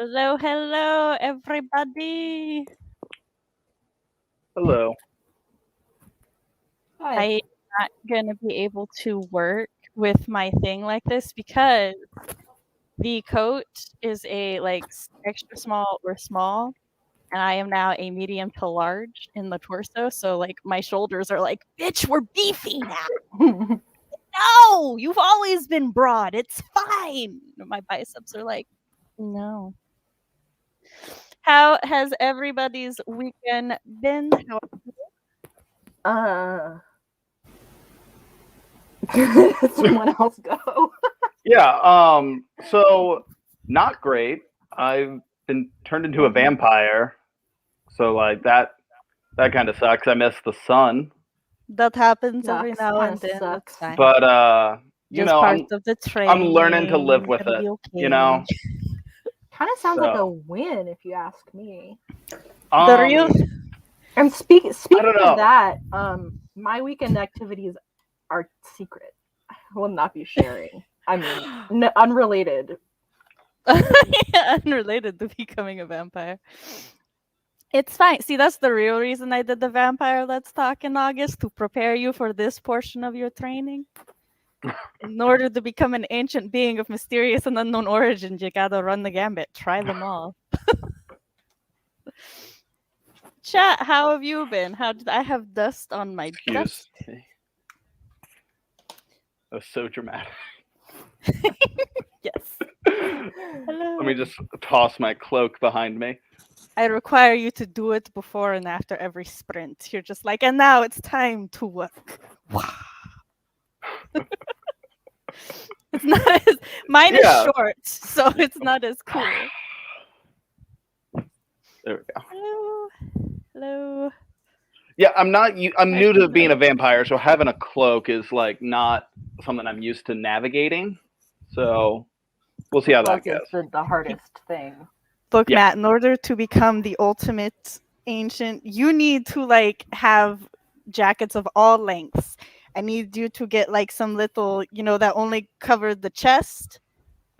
Hello, hello, everybody. Hello. I am not going to be able to work with my thing like this because the coat is a extra small or small, and I am now a medium to large in the torso. So my shoulders are like, bitch, we're beefy now. No, you've always been broad. It's fine. My biceps are like, no. How has everybody's weekend been? Someone else go. Yeah, so not great. I've been turned into a vampire. So that kind of sucks. I miss the sun. That happens every Sucks, now kinda and then. sucks. That's fine. But you Just know, part of the training. I'm learning to live with Gonna it. be okay. You know. Kind of sounds like a So, win, if you ask me. The real And speaking don't know. of that, my weekend activities are secret. I will not be sharing. I mean, unrelated. unrelated to becoming a vampire. It's fine. See, that's the real reason I did the Vampire Let's Talk in August, to prepare you for this portion of your training. In order to become an ancient being of mysterious and unknown origins, you gotta run the gambit. Try them all. Chat, how have you been? How did I have dust on my Excuse desk? me. That was so dramatic. Yes. Hello. Let me just toss my cloak behind me. I require you to do it before and after every sprint. You're just like, and now it's time to work. It's not as mine is short, so it's not as cool. There we go. Hello. Hello. Yeah, I'm new to being a vampire, so having a cloak is not something I'm used to navigating. So we'll see how that goes. It's the hardest thing. Look, yeah. Matt, in order to become the ultimate ancient, you need to have jackets of all lengths. I need you to get some little, that only covered the chest.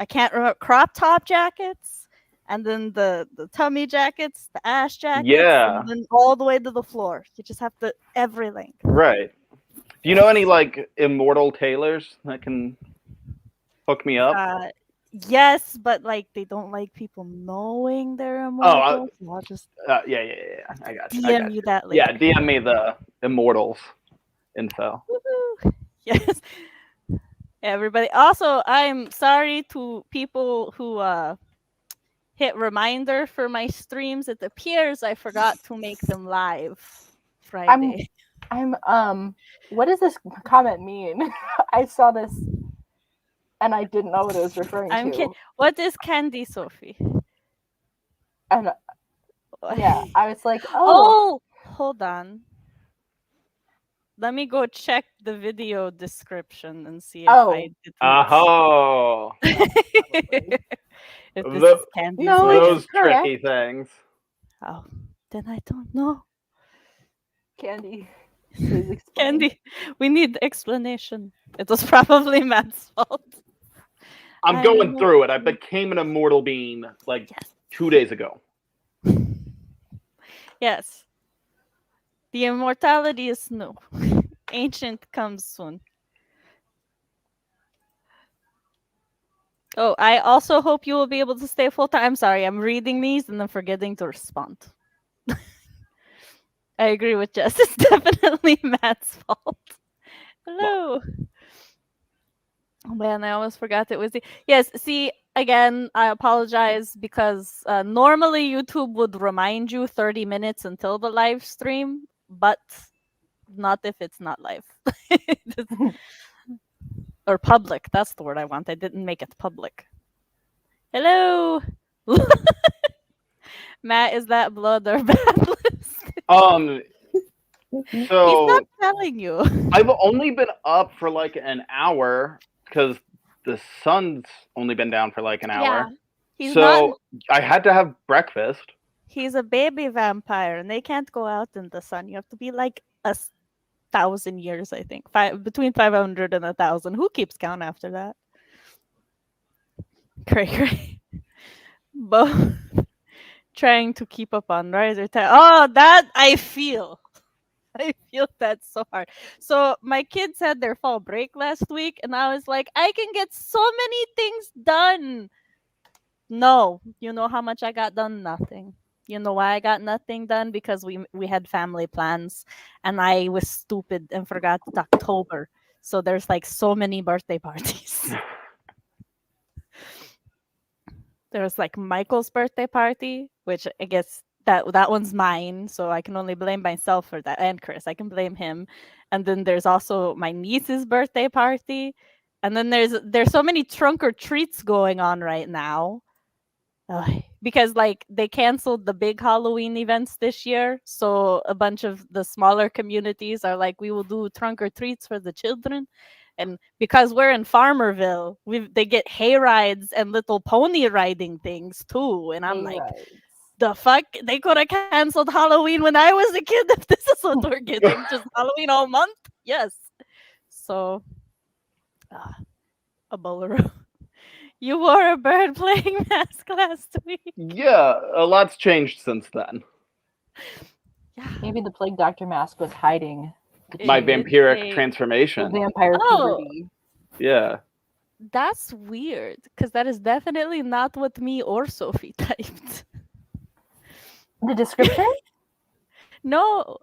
I can't remember, crop top jackets, and then the tummy jackets, the ass jackets, and then all the way to the floor. You just have to every length. Right. Do you know any immortal tailors that can hook me up? Yes, but they don't like people knowing they're immortal. So I'll just yeah. I got you. DM you that later. Yeah, DM me the immortals info. Woo-hoo. Yes. Everybody. Also, I'm sorry to people who hit reminder for my streams. It appears I forgot to make them live Friday. I'm what does this comment mean? I saw this and I didn't know what it was referring to. What is candy, Sophie? And yeah, I was like, oh, hold on. Let me go check the video description and see if I did. Oh. If this is candy. Those tricky things. Oh, then I don't know. Candy. Candy, we need explanation. It was probably Matt's fault. I'm going through it. I became an immortal being 2 days ago. Yes. The immortality is new. Ancient comes soon. Oh, I also hope you will be able to stay full time. I'm sorry, I'm reading these and then forgetting to respond. I agree with Jess. It's definitely Matt's fault. Hello. Oh man, I almost forgot it was the... Yes, see, again, I apologize because normally YouTube would remind you 30 minutes until the live stream, but not if it's not live. Or public. That's the word I want. I didn't make it public. Hello. Matt, is that blood or bad list? So he's not telling you. I've only been up for an hour because the sun's only been down for an hour. Yeah. I had to have breakfast. He's a baby vampire and they can't go out in the sun. You have to be 1,000 years, I think. Between 500 and 1,000. Who keeps count after that? Great. both trying to keep up on Writeathon. Oh, that I feel. I feel that so hard. So my kids had their fall break last week, and I was like, I can get so many things done. No, you know how much I got done? Nothing. You know why I got nothing done? Because we had family plans, and I was stupid and forgot it's October. So there's like so many birthday parties. There was like Michael's birthday party, which I guess that one's mine, so I can only blame myself for that. And Chris, I can blame him. And then there's also my niece's birthday party. And then there's so many trunk or treats going on right now. Ugh, because like they canceled the big Halloween events this year, so a bunch of the smaller communities are like, we will do trunk or treats for the children, and because we're in Farmerville, they get hay rides and little pony riding things too, and I'm like, Right. the fuck, they could have canceled Halloween when I was a kid if this is what we're getting, just Halloween all month. Yes, so a bolero. You wore a bird playing mask last week. Yeah, a lot's changed since then. Yeah. Maybe the plague doctor mask was hiding My It is vampiric a- transformation. the vampire Oh. puberty. Yeah. That's weird because that is definitely not what me or Sophie typed. The description? No.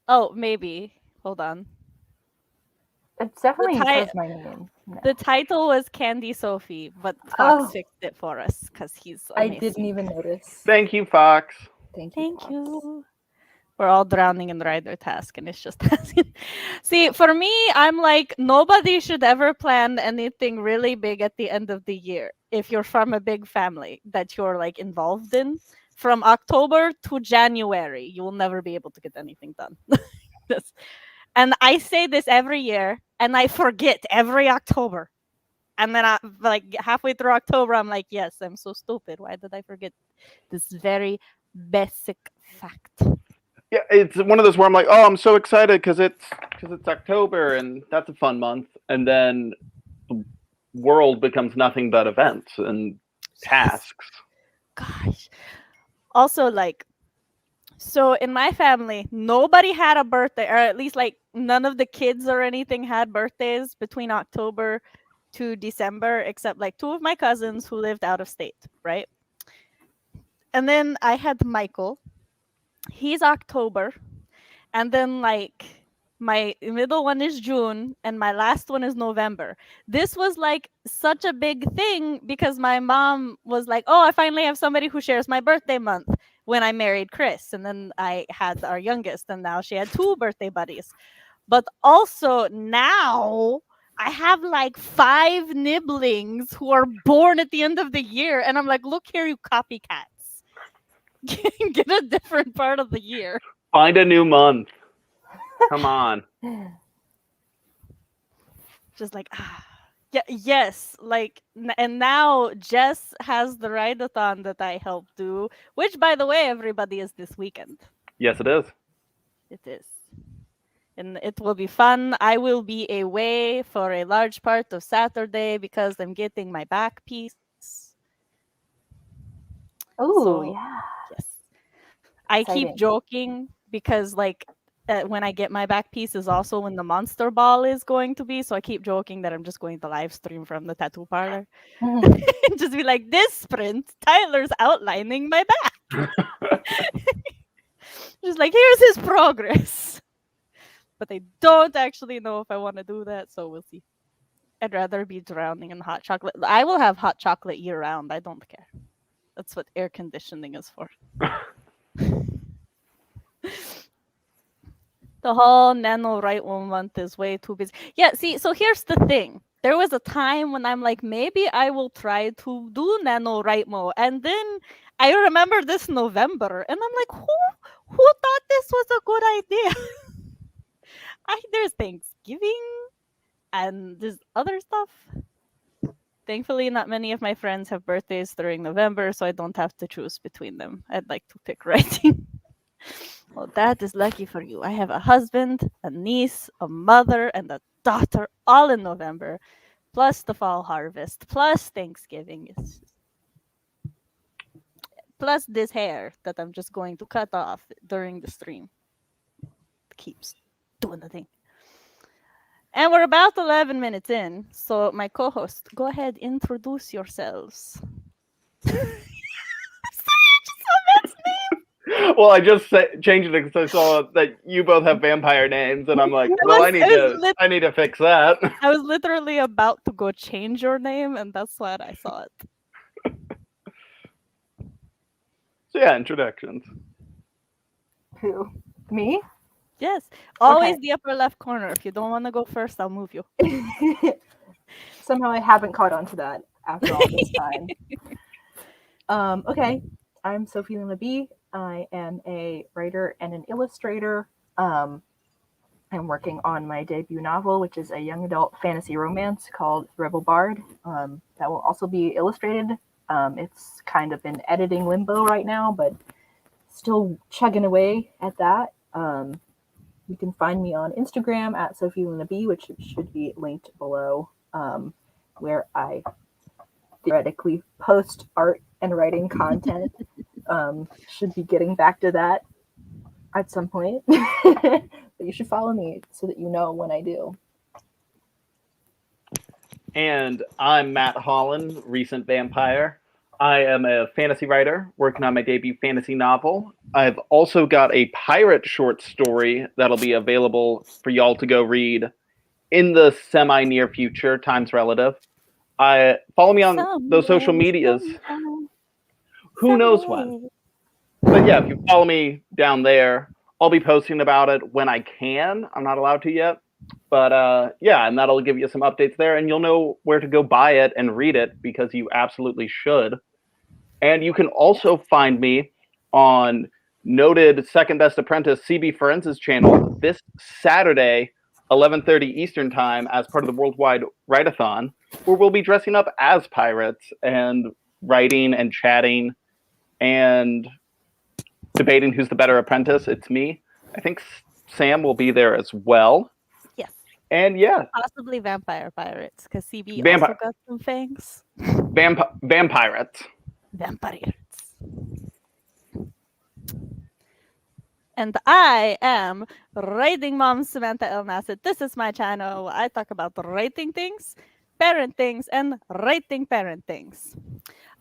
Oh, maybe. Hold on. It definitely ti- says my name. No. The title was Candy Sophie, but Fox Oh. fixed it for us because he's I amazing. didn't even notice. Thank you, Fox. Thank Thank Fox. you. We're all drowning in Rider Task, and it's just see, for me, I'm like, nobody should ever plan anything really big at the end of the year if you're from a big family that you're like involved in. From October to January, you will never be able to get anything done. And I say this every year, and I forget every October. And then I like halfway through October, I'm like, yes, I'm so stupid. Why did I forget this very basic fact? Yeah, it's one of those where I'm like, oh, I'm so excited because it's October and that's a fun month, and then the world becomes nothing but events and tasks. Gosh. Also, like, so in my family, nobody had a birthday, or at least like none of the kids or anything had birthdays between October to December, except like two of my cousins who lived out of state, right? And then I had Michael. He's October. And then like my middle one is June and my last one is November. This was like such a big thing because my mom was like, "Oh, I finally have somebody who shares my birthday month." When I married Chris, and then I had our youngest, and now she had two birthday buddies. But also now I have like 5 nibblings who are born at the end of the year, and I'm like, "Look here, you copycats, get a different part of the year." Find a new month. Come on. Just like yeah, yes, like and now Jess has the Writeathon that I helped do, which by the way, everybody, is this weekend. Yes, it is. It is. And it will be fun. I will be away for a large part of Saturday because I'm getting my back piece. Oh, So, yeah. yes. I keep Exciting. joking because like when I get my back piece is also when the monster ball is going to be. So I keep joking that I'm just going to live stream from the tattoo parlor. And just be like, this sprint, Tyler's outlining my back. Just like, here's his progress. But I don't actually know if I want to do that, so we'll see. I'd rather be drowning in hot chocolate. I will have hot chocolate year round. I don't care. That's what air conditioning is for. The whole NaNoWriMo month is way too busy. Yeah, see, so here's the thing. There was a time when I'm like, maybe I will try to do NaNoWriMo. And then I remember this November, and I'm like, who thought this was a good idea? There's Thanksgiving and there's other stuff. Thankfully, not many of my friends have birthdays during November, so I don't have to choose between them. I'd like to pick writing. Well, that is lucky for you. I have a husband, a niece, a mother, and a daughter all in November, plus the fall harvest, plus Thanksgiving. plus this hair that I'm just going to cut off during the stream. Keeps doing the thing. And we're about 11 minutes in, so my co-host, go ahead, introduce yourselves. Well, I just changed it because I saw that you both have vampire names, and I'm like, I need to fix that. I was literally about to go change your name, and that's when I saw it. So yeah, introductions. Who? Me? Yes, always Okay. the upper left corner. If you don't want to go first, I'll move you. Somehow I haven't caught on to that after all this time. Okay, I'm Sophie Lina B. I am a writer and an illustrator. I'm working on my debut novel, which is a young adult fantasy romance called Rebel Bard. That will also be illustrated. It's kind of in editing limbo right now, but still chugging away at that. You can find me on Instagram at Sophie Lina B, which should be linked below, where I theoretically post art and writing content. Should be getting back to that at some point. But you should follow me so that you know when I do. And I'm Matt Hollon, recent vampire. I am a fantasy writer working on my debut fantasy novel. I've also got a pirate short story that'll be available for y'all to go read in the semi-near future. Time's relative. Follow me on those social medias. Who knows when? But yeah, if you follow me down there, I'll be posting about it when I can. I'm not allowed to yet. But yeah, and that'll give you some updates there, and you'll know where to go buy it and read it because you absolutely should. And you can also find me on noted Second Best Apprentice CB Forensics channel this Saturday, 11:30 Eastern Time, as part of the Worldwide Writeathon, where we'll be dressing up as pirates and writing and chatting and debating who's the better apprentice. It's me. I think Sam will be there as well. Yes. And yeah. Possibly vampire pirates, because CB also got some fangs. Vampirates. Vampires. And I am Writing Mom Samantha L. Nasset. This is my channel. I talk about writing things, parent things, and writing parent things.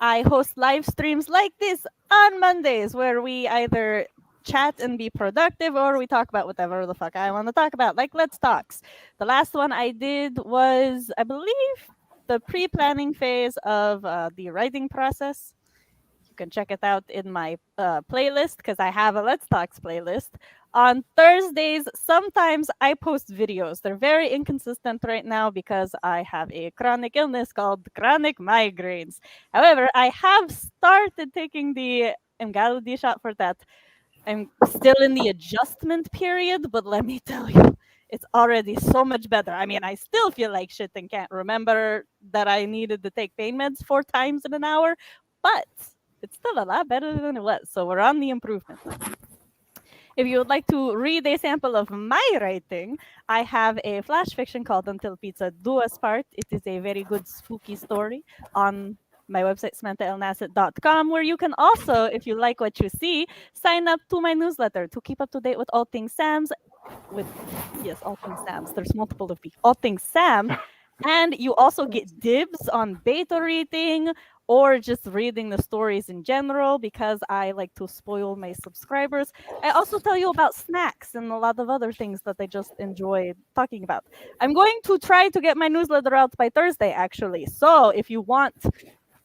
I host live streams like this on Mondays where we either chat and be productive or we talk about whatever the fuck I want to talk about, like Let's Talks. The last one I did was, I believe, the pre-planning phase of the writing process. You can check it out in my playlist because I have a Let's Talks playlist. On Thursdays, sometimes I post videos. They're very inconsistent right now because I have a chronic illness called chronic migraines. However, I have started taking the Emgality shot for that. I'm still in the adjustment period, but let me tell you, it's already so much better. I mean, I still feel like shit and can't remember that I needed to take pain meds 4 times in an hour, but it's still a lot better than it was. So we're on the improvement. If you would like to read a sample of my writing, I have a flash fiction called Until Pizza Do Us Part. It is a very good spooky story on my website, SamanthaLNasset.com, where you can also, if you like what you see, sign up to my newsletter to keep up to date with all things Sam's. All things Sam's. There's multiple of these. All things Sam. And you also get dibs on beta reading or just reading the stories in general because I like to spoil my subscribers. I also tell you about snacks and a lot of other things that I just enjoy talking about. I'm going to try to get my newsletter out by Thursday, actually. So if you want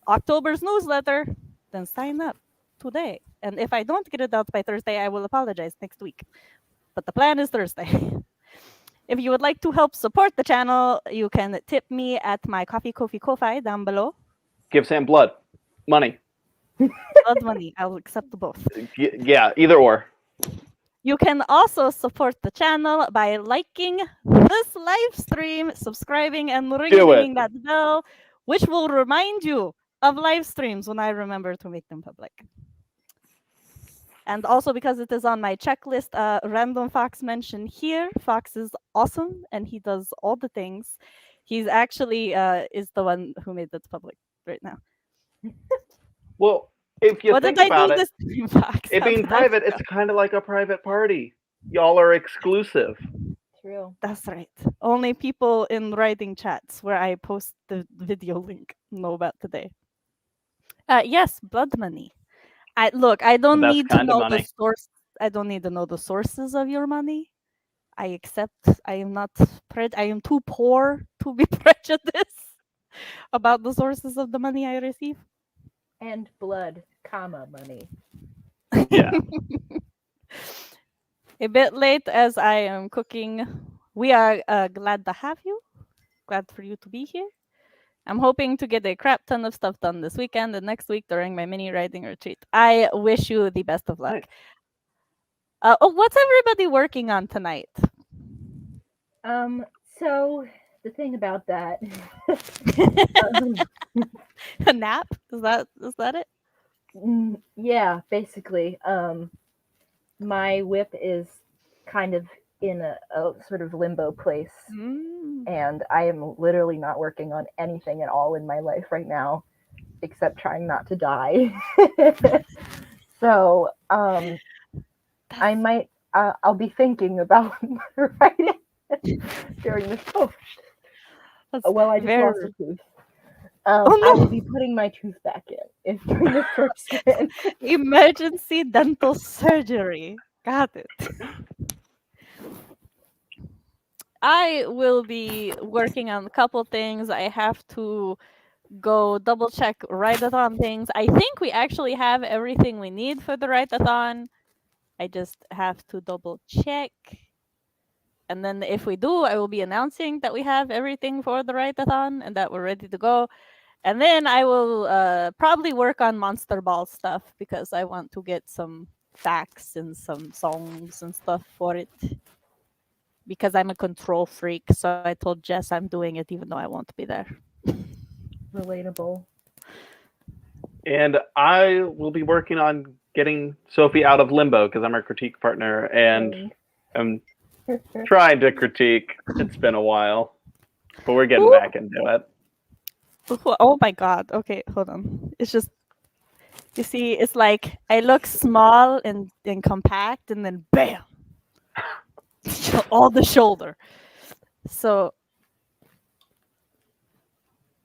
October's newsletter, then sign up today. And if I don't get it out by Thursday, I will apologize next week. But the plan is Thursday. If you would like to help support the channel, you can tip me at my Ko-fi down below. Give Sam blood. Money. Blood money. I'll accept both. Yeah, either or. You can also support the channel by liking this live stream, subscribing, and ringing that bell, which will remind you of live streams when I remember to make them public. And also because it is on my checklist, Random Fox mentioned here. Fox is awesome, and he does all the things. He's actually is the one who made this public right now. Well, If you What think did I about do it, this stream box? it How being did I private, feel? it's kind of like a private party. Y'all are exclusive. True. That's right. Only people in writing chats where I post the video link know about today. Yes, blood money. I The don't best need to kind of know the money. source. I don't need to know the sources of your money. I accept. I am not. I am too poor to be prejudiced about the sources of the money I receive. And blood, comma, money. Yeah. A bit late as I am cooking. We are glad to have you. Glad for you to be here. I'm hoping to get a crap ton of stuff done this weekend and next week during my mini writing retreat. I wish you the best of luck. Nice. What's everybody working on tonight? So the thing about that, A nap? Is that it? yeah, basically, my whip is kind of in a sort of limbo place, and I am literally not working on anything at all in my life right now, except trying not to die. So, I might, I'll be thinking about writing during this. That's Well, I just very lost a tooth. Oh, I will no! be putting my tooth back in during the first spin. Emergency dental surgery. Got it. I will be working on a couple things. I have to go double check Writeathon things. I think we actually have everything we need for the Writeathon. I just have to double check. And then if we do, I will be announcing that we have everything for the Writeathon and that we're ready to go. And then I will probably work on Monster Ball stuff because I want to get some facts and some songs and stuff for it. Because I'm a control freak, so I told Jess I'm doing it even though I won't be there. Relatable. And I will be working on getting Sophie out of limbo because I'm her critique partner and I'm trying to critique. It's been a while, but we're getting back into it. Oh my god. Okay, hold on. It's just, you see, it's like I look small and compact, and then bam, all the shoulder. So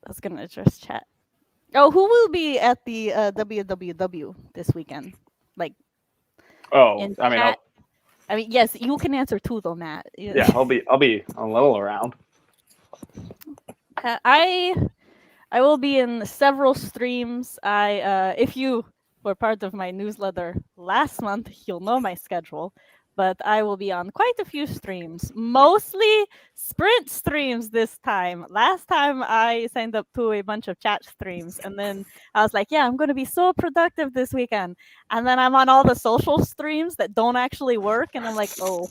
I was gonna just chat. Oh, who will be at the WWW this weekend? Like, Oh, in I mean, chat? I mean, yes, you can answer too, though, Matt. yeah, I'll be a little around. I will be in several streams. If you were part of my newsletter last month, you'll know my schedule. But I will be on quite a few streams, mostly sprint streams this time. Last time I signed up to a bunch of chat streams, and then I was like, yeah, I'm going to be so productive this weekend. And then I'm on all the social streams that don't actually work, and I'm like, oh,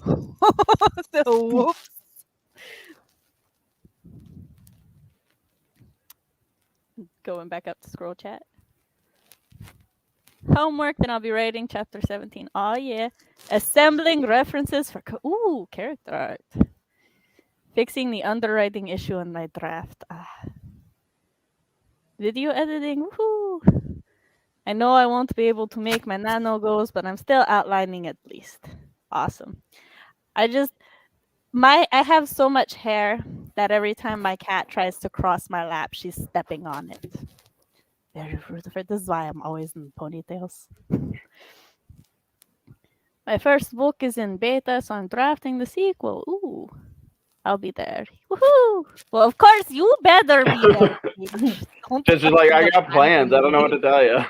whoops. Going back up to scroll chat. Homework, then I'll be writing chapter 17. Oh, yeah. Assembling references for character art. Fixing the underwriting issue in my draft. Video editing. Woohoo! I know I won't be able to make my nano goals, but I'm still outlining at least. Awesome. I have so much hair that every time my cat tries to cross my lap, she's stepping on it. Very rude. This is why I'm always in ponytails. My first book is in beta, so I'm drafting the sequel. Ooh, I'll be there. Woohoo! Well, of course, you better be there. Just like, I got plans. I don't know what to tell you.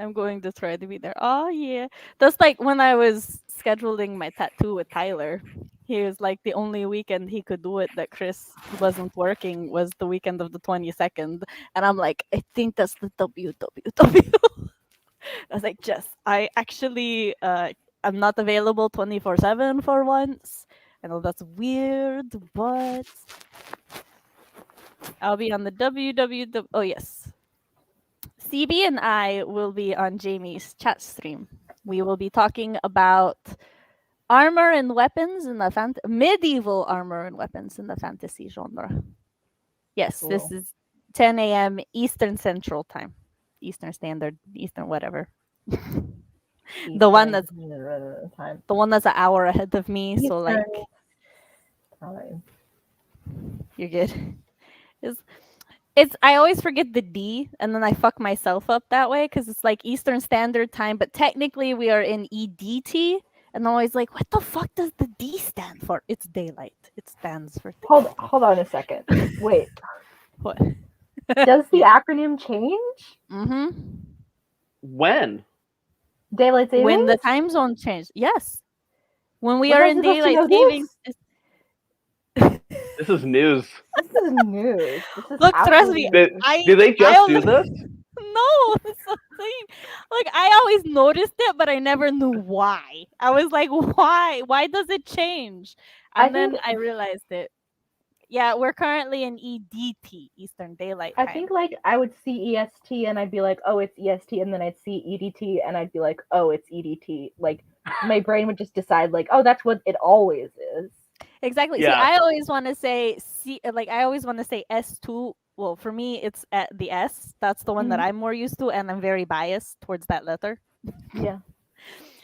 I'm going to try to be there. Oh, yeah. That's like when I was scheduling my tattoo with Tyler. He was like, the only weekend he could do it that Chris wasn't working was the weekend of the 22nd. And I'm like, I think that's the WWW. I was like, Jess, I actually, I'm not available 24/7 for once. I know that's weird, but I'll be on the WWW. Oh, yes. CB and I will be on Jamie's chat stream. We will be talking about armor and weapons in the medieval armor and weapons in the fantasy genre. Yes, Cool. this is 10 a.m. Eastern Central Time. Eastern Standard, Eastern whatever. The one that's time. the one that's an hour ahead of me, so like Eastern time. you're good. It's I always forget the D and then I fuck myself up that way because it's like Eastern Standard Time, but technically we are in EDT. And I'm always like, what the fuck does the D stand for? It's daylight. It stands for Hold on a second. Wait. what? Does the acronym change? Mm-hmm. When? Daylight savings? When the time zone changed. Yes. When we Was are I in supposed to daylight know savings. This is news. This is news. This is Look, trust me. Did, I did they just do only- this? No, that's the thing. Like I always noticed it, but I never knew why. I was like, why? Why does it change? And then I realized it. Yeah, we're currently in EDT, Eastern Daylight Time. I think like I would see EST and I'd be like, oh, it's EST, and then I'd see EDT and I'd be like, oh, it's EDT. Like my brain would just decide like, oh, that's what it always is. Exactly. Yeah. See, I always want to say I always want to say S2. Well, for me, it's at the S. That's the one that I'm more used to, and I'm very biased towards that letter. Yeah.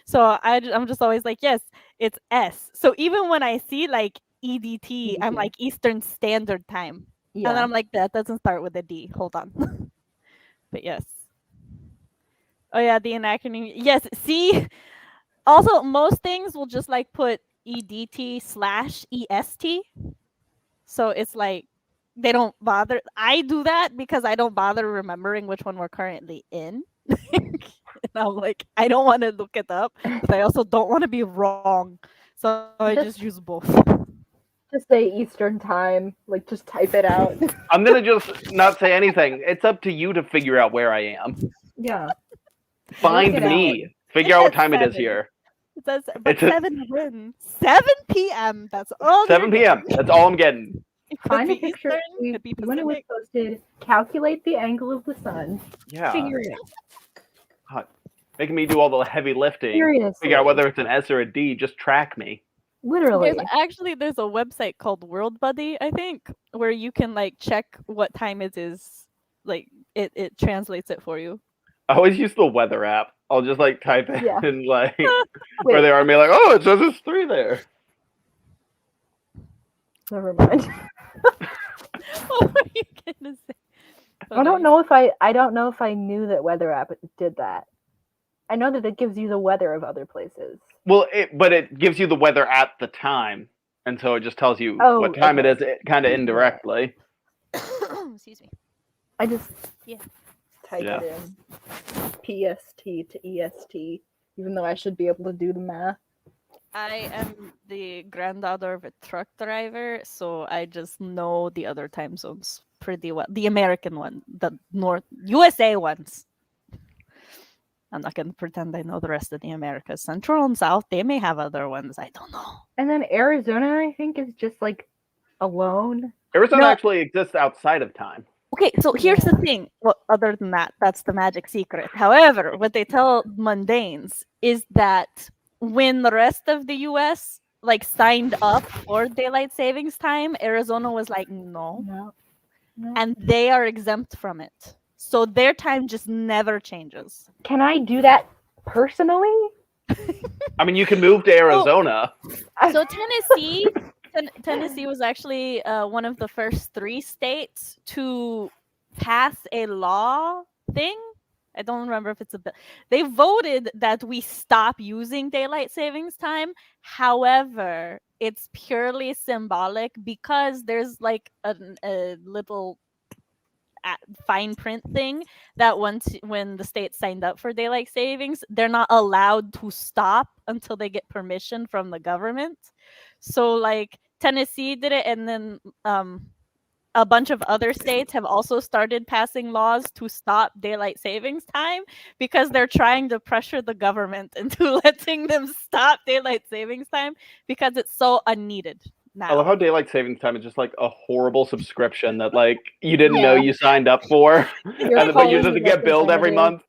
So I'm just always like, yes, it's S. So even when I see like EDT, I'm like Eastern Standard Time. Yeah. And then I'm like, that doesn't start with a D. Hold on. But yes. Oh yeah, the acronym. Yes. See, also most things will just like put EDT/EST. So it's like they don't bother. I do that because I don't bother remembering which one we're currently in. And I'm like, I don't want to look it up, but I also don't want to be wrong. So I just use both. Just say Eastern time. Like just type it out. I'm gonna just not say anything. It's up to you to figure out where I am. Yeah. Find Work it me. Figure out what time it is 7. here. It says, but 7 when? 7 p.m. That's all. 7 p.m. That's all I'm getting. It could Find a be picture Eastern, could be when it was Pacific. posted. Calculate the angle of the sun. Yeah. Figure it out. God. Making me do all the heavy lifting. Seriously. Figure out whether it's an S or a D. Just track me. Literally. There's a website called World Buddy, I think, where you can like check what time it is. Like it translates it for you. I always use the weather app. I'll just like type in like where Wait. they are and be like, oh, it says it's 3 there. Never mind. What were you gonna say? I don't know if I knew that weather app did that. I know that it gives you the weather of other places. Well, but it gives you the weather at the time, and so it just tells you what time it is, kind of indirectly. Excuse me. I just type Yeah. it in PST to EST, even though I should be able to do the math. I am the granddaughter of a truck driver, so I just know the other time zones pretty well. The American one, the USA ones. I'm not going to pretend I know the rest of the Americas. Central and South, they may have other ones. I don't know. And then Arizona, I think, is just like alone. Arizona actually exists outside of time. Okay, so here's the thing. Well, other than that, that's the magic secret. However, what they tell mundanes is that when the rest of the US like signed up for daylight savings time, Arizona was like, no. And they are exempt from it. So their time just never changes. Can I do that personally? I mean, you can move to Arizona. So Tennessee was actually one of the first 3 states to pass a law thing. I don't remember if it's a bill. They voted that we stop using daylight savings time. However, it's purely symbolic because there's like a little fine print thing that when the state signed up for daylight savings, they're not allowed to stop until they get permission from the government. So like Tennessee did it, and then a bunch of other states have also started passing laws to stop daylight savings time because they're trying to pressure the government into letting them stop daylight savings time because it's so unneeded now. I love how daylight savings time is just like a horrible subscription that like you didn't know you signed up for, but you just get billed every month.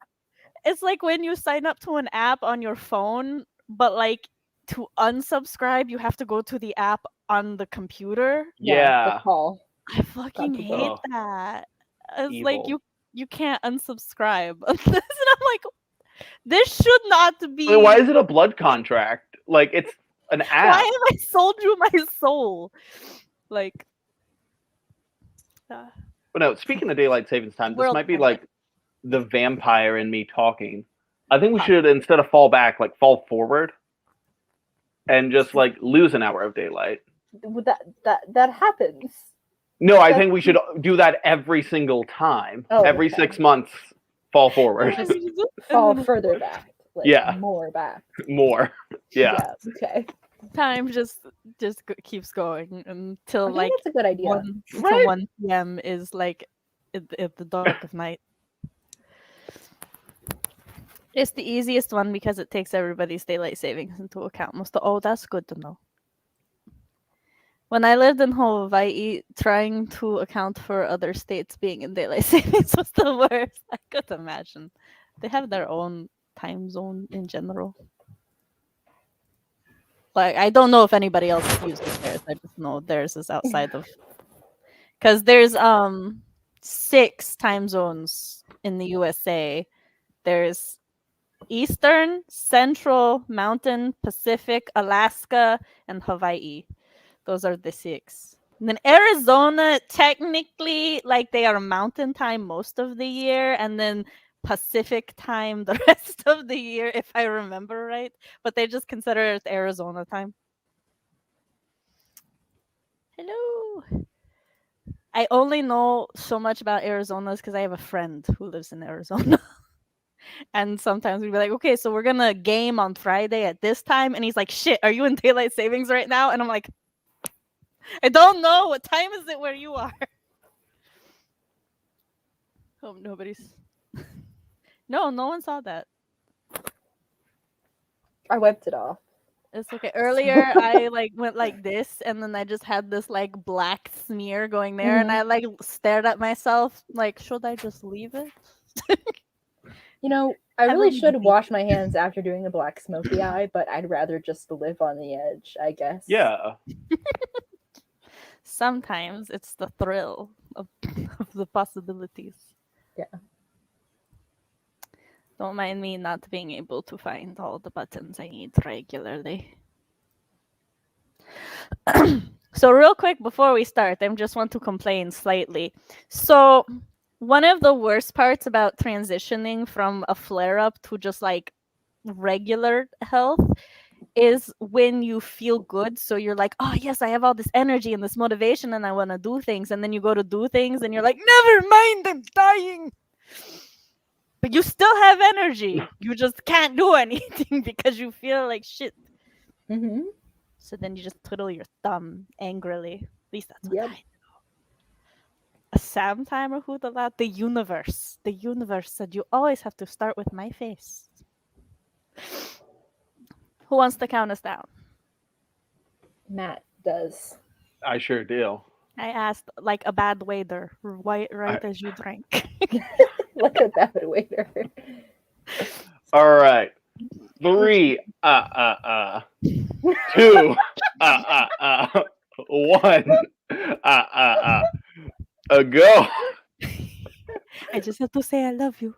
It's like when you sign up to an app on your phone, but like to unsubscribe, you have to go to the app on the computer. Yeah. The call. I fucking hate that. It's like evil. you can't unsubscribe. And I'm like, this should not be. Why is it a blood contract? Like, it's an app. Why have I sold you my soul? Like, But no, speaking of daylight savings time, this World might be ending. like the vampire in me talking. I think we should, instead of fall back, like fall forward and just like lose an hour of daylight. That happens. No, I think we should do that every single time. Oh, every okay. 6 months, fall forward. Fall further back. Like, Yeah. more back. More. Yeah. Okay. Time just keeps going until I think like that's a good idea. 1 Right? 1 p.m. is like at the dark of night. It's the easiest one because it takes everybody's daylight savings into account. Oh, that's good to know. When I lived in Hawaii, trying to account for other states being in daylight savings was the worst. I could imagine. They have their own time zone in general. Like, I don't know if anybody else uses theirs. I just know theirs is outside of. Because there's 6 time zones in the USA. There's Eastern, Central, Mountain, Pacific, Alaska, and Hawaii. Those are the 6. And then Arizona, technically, like they are mountain time most of the year, and then Pacific time the rest of the year, if I remember right. But they just consider it Arizona time. Hello. I only know so much about Arizona because I have a friend who lives in Arizona. And sometimes we'd be like, okay, so we're gonna game on Friday at this time. And he's like, shit, are you in daylight savings right now? And I'm like, I don't know. What time is it where you are? Hope nobody's. No one saw that. I wiped it off. It's okay. Earlier, I like went like this, and then I just had this like black smear going there, and I like stared at myself, like, should I just leave it? You know, I really should wash my hands after doing a black smoky eye, but I'd rather just live on the edge, I guess. Yeah. Sometimes it's the thrill of the possibilities. Yeah. Don't mind me not being able to find all the buttons I need regularly. So real quick before we start, I just want to complain slightly. So one of the worst parts about transitioning from a flare-up to just like regular health is when you feel good. So you're like, oh yes, I have all this energy and this motivation and I want to do things. And then you go to do things and you're like, never mind, I'm dying. But you still have energy. You just can't do anything because you feel like shit. Mm-hmm. So then you just twiddle your thumb angrily. At least that's what I do. A Sam timer who'd allowed the universe. The universe said you always have to start with my face. Who wants to count us down? Matt does. I sure do. I asked like a bad waiter, right as you drank. Like a bad waiter. All right. 3, 2, 1, go. I just have to say I love you.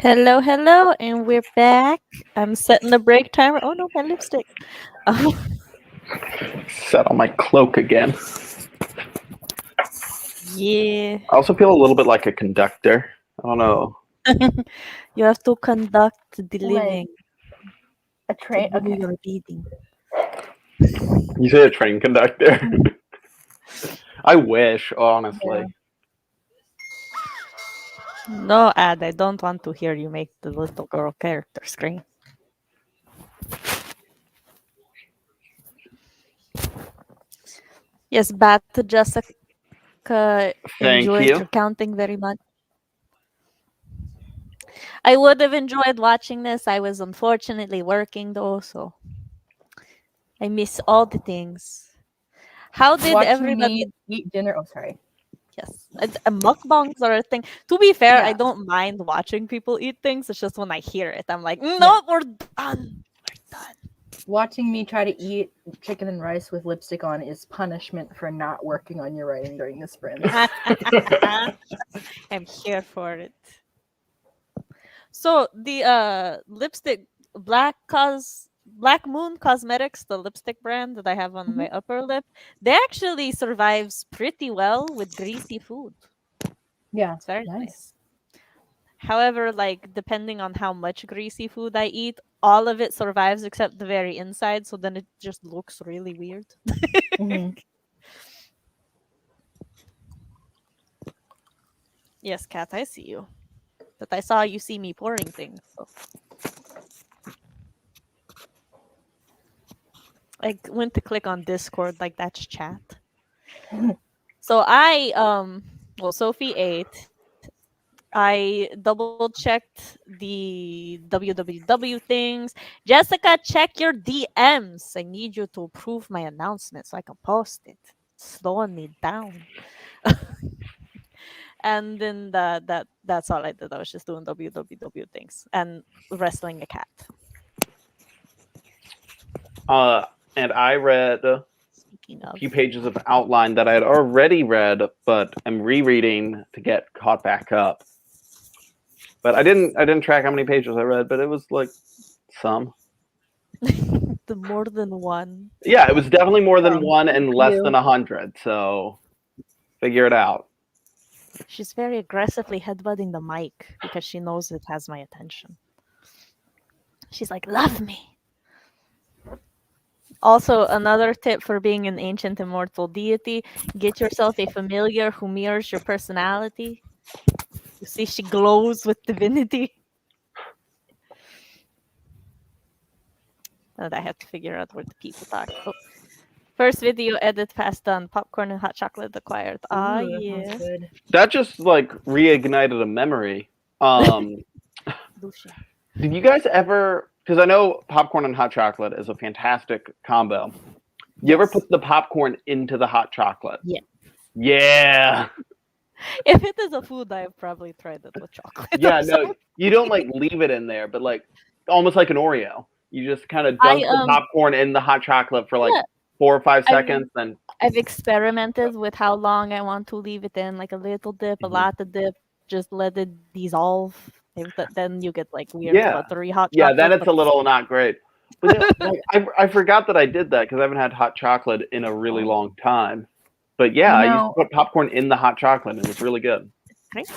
Hello, hello, and we're back. I'm setting the break timer. Oh no, my lipstick. Set on my cloak again. Yeah. I also feel a little bit like a conductor. I don't know. You have to conduct the Like, living. A train. To do Okay. your bidding. You say a train conductor. I wish, honestly. Yeah. No, Ad, I don't want to hear you make the little girl character scream. Yes, Bat Jessica Thank enjoyed you. your counting very much. I would have enjoyed watching this. I was unfortunately working though, so I miss all the things. How did Watching everybody? me eat dinner. Oh, sorry. Yes, mukbangs are a thing. To be fair, I Yeah. don't mind watching people eat things. It's just when I hear it, I'm like, no, Yeah. we're done. We're done. Watching me try to eat chicken and rice with lipstick on is punishment for not working on your writing during the sprint. I'm here for it. So the lipstick Black Moon Cosmetics, the lipstick brand that I have on my upper lip, they actually survives pretty well with greasy food. Yeah. It's very Nice. nice. However, like depending on how much greasy food I eat, all of it survives except the very inside, so then it just looks really weird. Mhm. Yes, Kat, I see you. But I saw you see me pouring things. So. I went to click on Discord, like that's chat. So well, Sophie ate. I double checked the www things. Jessica, check your DMs. I need you to approve my announcement so I can post it. Slowing me down. And then that's all I did. I was just doing www things and wrestling a cat. And I read a Speaking of, few pages of outline that I had already read, but I'm rereading to get caught back up. But I didn't track how many pages I read, but it was like some. the more than one. Yeah, it was definitely more than one and less You. than 100. So figure it out. She's very aggressively headbutting the mic because she knows it has my attention. She's like, love me. Also, another tip for being an ancient immortal deity, get yourself a familiar who mirrors your personality. You see, she glows with divinity. And I have to figure out where the people talk. Oh. First video edit fast done. Popcorn and hot chocolate acquired. Ah, Ooh, that yeah. sounds good. That just like reignited a memory. Did you guys ever? Because I know popcorn and hot chocolate is a fantastic combo. You ever put the popcorn into the hot chocolate? Yeah. Yeah. If it is a food, I've probably tried it with chocolate. Yeah, no, you don't like leave it in there, but like almost like an Oreo. You just kind of dunk the popcorn in the hot chocolate for like 4 or 5 seconds, then I've experimented with how long I want to leave it in, like a little dip, a lot of dip, just let it dissolve. Then you get like weird buttery hot chocolate. Yeah, then it's a little not great. But then, like, I forgot that I did that because I haven't had hot chocolate in a really long time. But yeah, I used to put popcorn in the hot chocolate and it was really good. Great.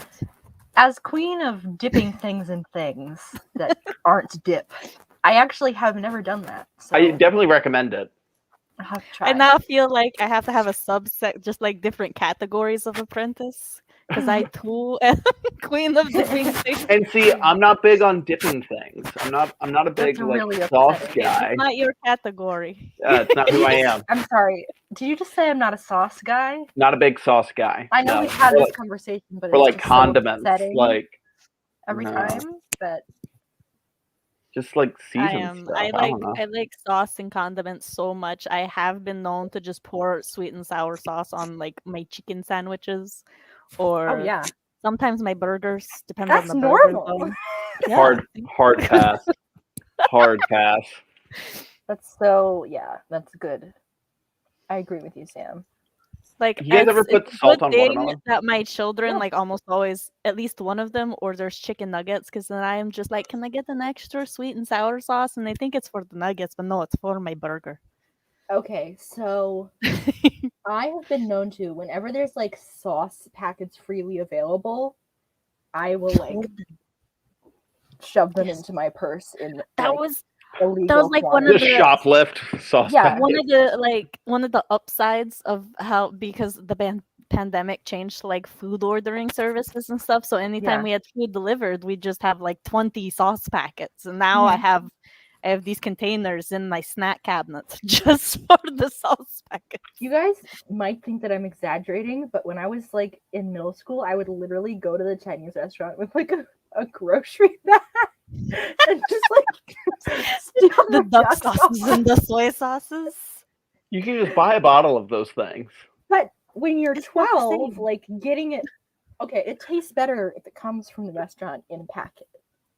As queen of dipping things in things that aren't dip, I actually have never done that. So I definitely recommend it. I have to try. I now feel like I have to have a subset, just like different categories of apprentice, because I too am queen of dipping things. And see, I'm not big on dipping things. I'm not a big really sauce upsetting. guy. It's not your category. It's not who I am. I'm sorry. Did you just say I'm not a sauce guy? Not a big sauce guy. I know no. we've had this conversation, but for it's like just condiments, so upsetting like every time. But just like seasoned stuff. I don't know. I like sauce and condiments so much. I have been known to just pour sweet and sour sauce on like my chicken sandwiches, or sometimes my burgers. Depends on the burger. normal. Hard pass. Hard pass. That's that's good. I agree with you, Sam. Like, You guys ever put it's a salt good on thing watermelon? that my children, Yeah. like, almost always, at least one of them orders chicken nuggets, because then I am just like, can I get an extra sweet and sour sauce? And they think it's for the nuggets, but no, it's for my burger. Okay, so I have been known to, whenever there's like sauce packets freely available, I will like shove them Yes. into my purse in That like was illegal like one of Just the shoplift sauce Yeah. one packets. of one of the upsides of how, because the pandemic changed like food ordering services and stuff. So anytime Yeah. we had food delivered, we just have like 20 sauce packets, and now I have these containers in my snack cabinet just for the sauce packets. You guys might think that I'm exaggerating, but when I was like in middle school, I would literally go to the Chinese restaurant with like a grocery bag and just like steal The duck sauce. sauces and the soy sauces. You can just buy a bottle of those things. But when you're It's not the 12, same. like getting it, okay, it tastes better if it comes from the restaurant in a packet.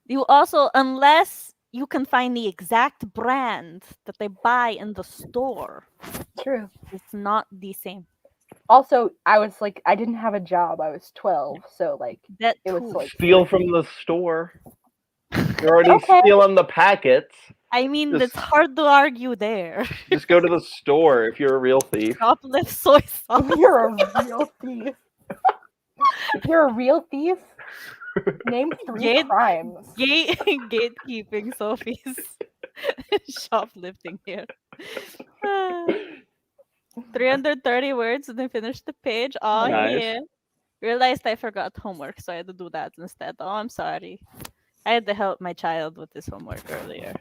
You also, unless you can find the exact brand that they buy in the store, True. it's not the same. Also, I was like, I didn't have a job. I was 12, so like That it was too. like Steal from the store. You're already Okay. stealing the packets. I mean, Just- it's hard to argue there. Just go to the store if you're a real thief. Shoplift soy sauce. You're a real thief. If you're a real thief, name 3 crimes. Gatekeeping Sophie's shoplifting here. 330 words and then finish the page. Oh, Nice. yeah. Realized I forgot homework, so I had to do that instead. Oh, I'm sorry. I had to help my child with his homework earlier.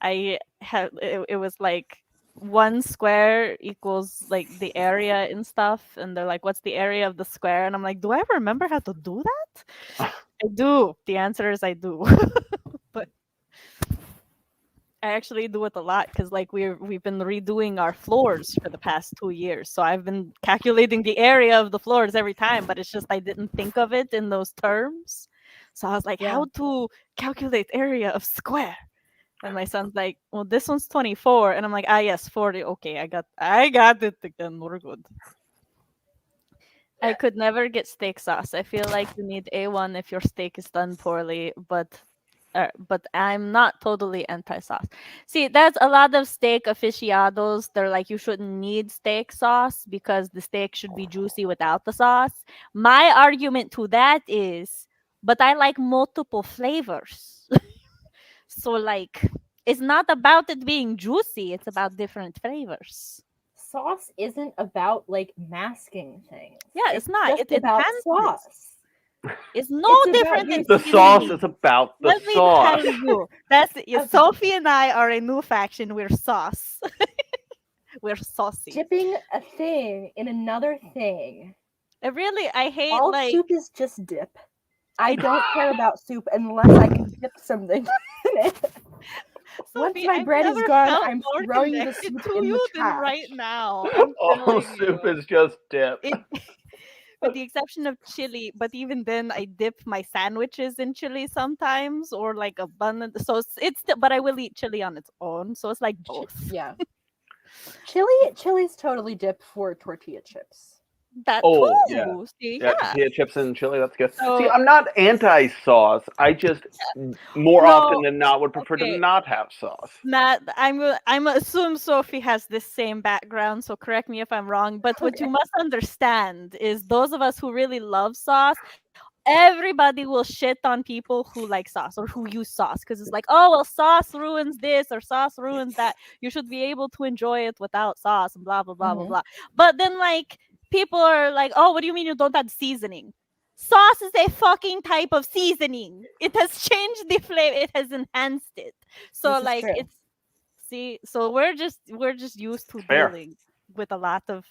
It was like 1 square equals like the area and stuff, and they're like, what's the area of the square? And I'm like, do I remember how to do that? I do. The answer is I do. But I actually do it a lot because like we've been redoing our floors for the past 2 years. So I've been calculating the area of the floors every time, but it's just I didn't think of it in those terms. So I was like, how to calculate area of square? And my son's like, well, this one's 24. And I'm like, yes, 40. Okay, I got it again. We're good. I could never get steak sauce. I feel like you need A1 if your steak is done poorly, but I'm not totally anti-sauce. See, that's a lot of steak aficionados. They're like, you shouldn't need steak sauce because the steak should be juicy without the sauce. My argument to that is, but I like multiple flavors. So like, it's not about it being juicy. It's about different flavors. Sauce isn't about like masking things. Yeah, it's not. Just It about enhances. sauce. It's no It's about different than The being sauce seasoning. is about the Let me sauce. tell you, Sophie and I are a new faction. We're sauce. We're saucy. dipping a thing in another thing. I hate All like soup is just dip. I don't care about soup unless I can dip something in it. Once Sophie, my I've bread is never gone, felt I'm more throwing the connected soup to in the you than trash. right now. I'm All telling soup you. is just dip. With the exception of chili, but even then, I dip my sandwiches in chili sometimes, or like abundant. So but I will eat chili on its own. So it's like both. Yeah. Chili's totally dip for tortilla chips. That Oh, too. yeah. See, Yeah, tortilla chips and chili, that's good. So- See, I'm not anti-sauce. I just more No, often than not would prefer okay. to not have sauce. Matt, I'm assume Sophie has this same background, so correct me if I'm wrong. But what you must understand is those of us who really love sauce, everybody will shit on people who like sauce or who use sauce because it's like, oh well, sauce ruins this or sauce ruins that. You should be able to enjoy it without sauce and blah blah blah blah blah. But then like people are like, oh, what do you mean you don't add seasoning? Sauce is a fucking type of seasoning. It has changed the flavor. It has enhanced it. So This is like true. so we're just used to Fair. dealing with a lot of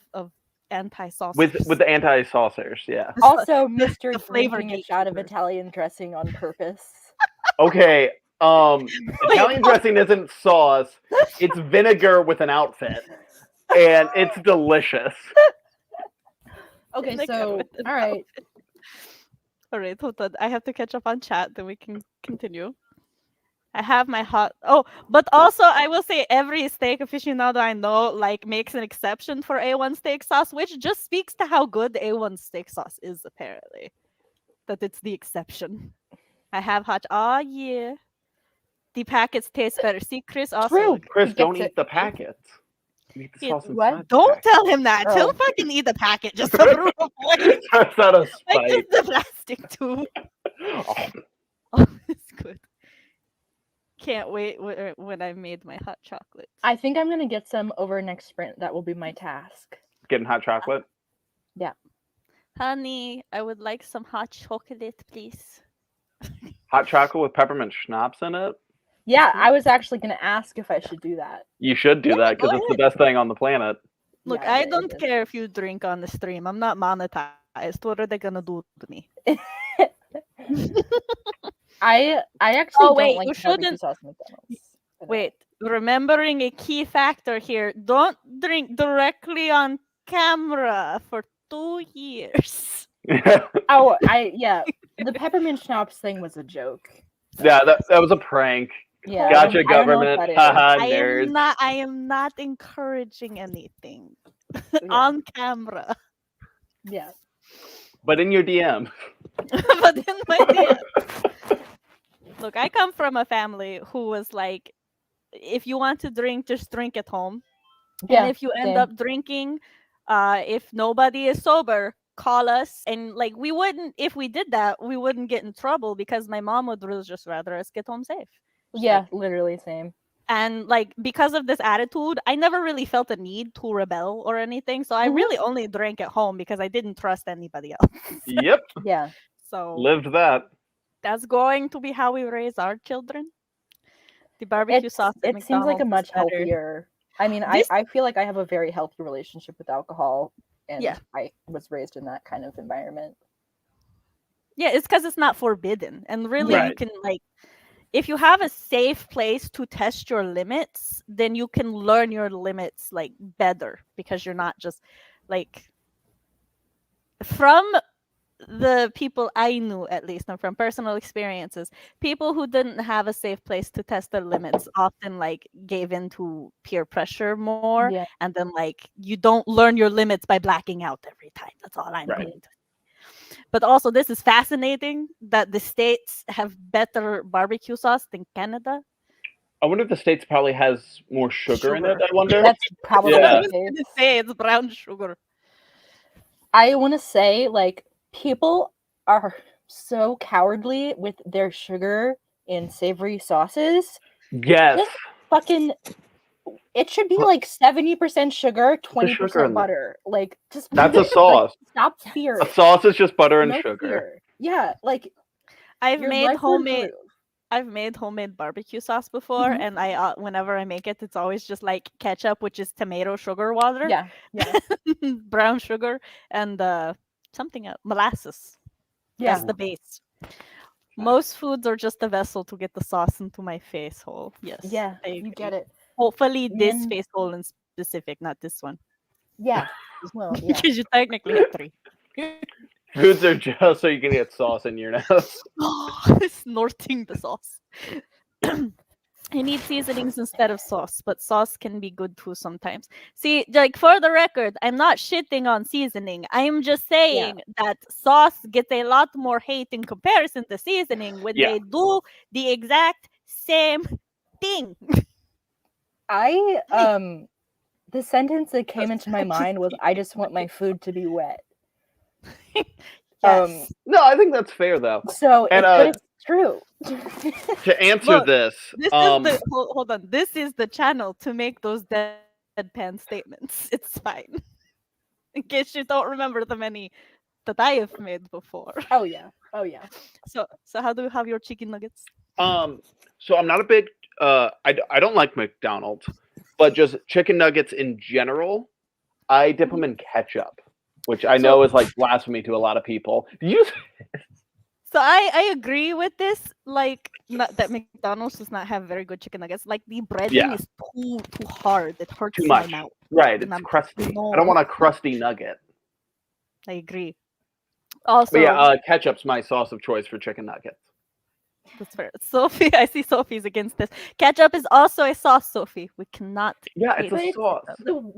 anti-sauce With the anti-saucers, yeah. Also, Mr. the flavor drinking a shot of gatekeeper. Italian dressing on purpose. Okay, Italian dressing isn't sauce. It's vinegar with an outfit. And it's delicious. Okay, Vinegar so with an all right. All right, hold on. I have to catch up on chat, then we can continue. I have my hot. Oh, but also I will say every steak aficionado I know like makes an exception for A1 steak sauce, which just speaks to how good the A1 steak sauce is. Apparently, that it's the exception. I have hot. Oh yeah, the packets taste better. See, Chris also. True. agrees. Chris, He don't gets eat it. the packets. You eat the It- sauce What? inside. Don't the tell him that. He'll Oh. fucking eat the packet just to prove a point. packet. That's out of Like spite. just the plastic too. Oh, Oh, it's good. Can't wait when I made my hot chocolate. I think I'm gonna get some over next sprint. That will be my task. getting hot chocolate. Honey, I would like some hot chocolate, please. Hot chocolate with peppermint schnapps in it. Yeah, I was actually gonna ask if I should do that. You should do Yeah, that because go it's the best thing on the planet. Look, Yeah, I it don't is. care if you drink on the stream. I'm not monetized. What are they gonna do to me? I actually Oh, don't wait, like you barbecue shouldn't- sauce McDonald's. Wait, remembering a key factor here: don't drink directly on camera for 2 years. Oh, the peppermint schnapps thing was a joke. Yeah, that was a prank. Yeah, Gotcha, I don't know what government. that is. Haha, I nerds. am not encouraging anything Yeah. on camera. Yeah. But in your DM. But in my DM. Look, I come from a family who was like, if you want to drink, just drink at home. Yeah. And if you end same. up drinking, if nobody is sober, call us. And like we wouldn't, if we did that, we wouldn't get in trouble because my mom would just rather us get home safe. Just Yeah, like- literally same. and like because of this attitude, I never really felt a need to rebel or anything. So I Mhm. really only drank at home because I didn't trust anybody else. Yep. Yeah. So Lived that. that's going to be how we raise our children. The barbecue sauce. at It seems like a McDonald's is much better. healthier. I mean, This- I feel like I have a very healthy relationship with alcohol, and Yeah. I was raised in that kind of environment. Yeah, it's because it's not forbidden. And really, you Right. can, like, if you have a safe place to test your limits, then you can learn your limits, like, better because you're not just, like, from the people I knew, at least, and from personal experiences, people who didn't have a safe place to test their limits often, like, gave into peer pressure more. Yeah. And then, like, you don't learn your limits by blacking out every time. That's all I'm Right. going to. But also, this is fascinating that the States have better barbecue sauce than Canada. I wonder if the States probably has more sugar in it. Sugar. I wonder. That's probably Yeah. I the was case. gonna say it's brown sugar. I want to say, like, people are so cowardly with their sugar in savory sauces. Yes. Fucking, it should be like 70% sugar, sugar in 20% there? butter. Like, just That's a sauce. stop fear. A sauce is just butter and No sugar. fear. Yeah, like I've your made life would homemade. improve. I've made homemade barbecue sauce before, Mhm. and I whenever I make it, it's always just like ketchup, which is tomato sugar water, Yeah, yeah, brown sugar, and something else, molasses. yeah. That's the base. Most foods are just a vessel to get the sauce into my face hole. Yes. Yeah, I you agree. get it. Hopefully, this And- face hole in specific, not this one, Yeah. Well, yeah. because you technically have 3. Foods are just so you can get sauce in your nose. Snorting the sauce. You need seasonings instead of sauce, but sauce can be good too sometimes. See, like for the record, I'm not shitting on seasoning. I'm just saying that sauce gets a lot more hate in comparison to seasoning when Yeah. they do the exact same thing. I the sentence that came into my mind was, "I just want my food to be wet." Yes. No, I think that's fair though. So, And, but it's true. To answer Look, this, This is the hold on. This is the channel to make those deadpan statements. It's fine. In case you don't remember the many that I have made before. Oh yeah. Oh yeah. So how do you have your chicken nuggets? so I'm not a big I don't like McDonald's, but just chicken nuggets in general, I dip them in ketchup, which I know is like blasphemy to a lot of people. So I agree with this. Like that McDonald's does not have very good chicken nuggets. Like the breading is too hard. It hurts Too my much. mouth. Right, And it's I'm- crusty. no. I don't want a crusty nugget. I agree. Also, But yeah, ketchup's my sauce of choice for chicken nuggets. That's fair. Sophie, I see Sophie's against this. Ketchup is also a sauce, Sophie. We cannot. Yeah, it's hate a it. sauce. The-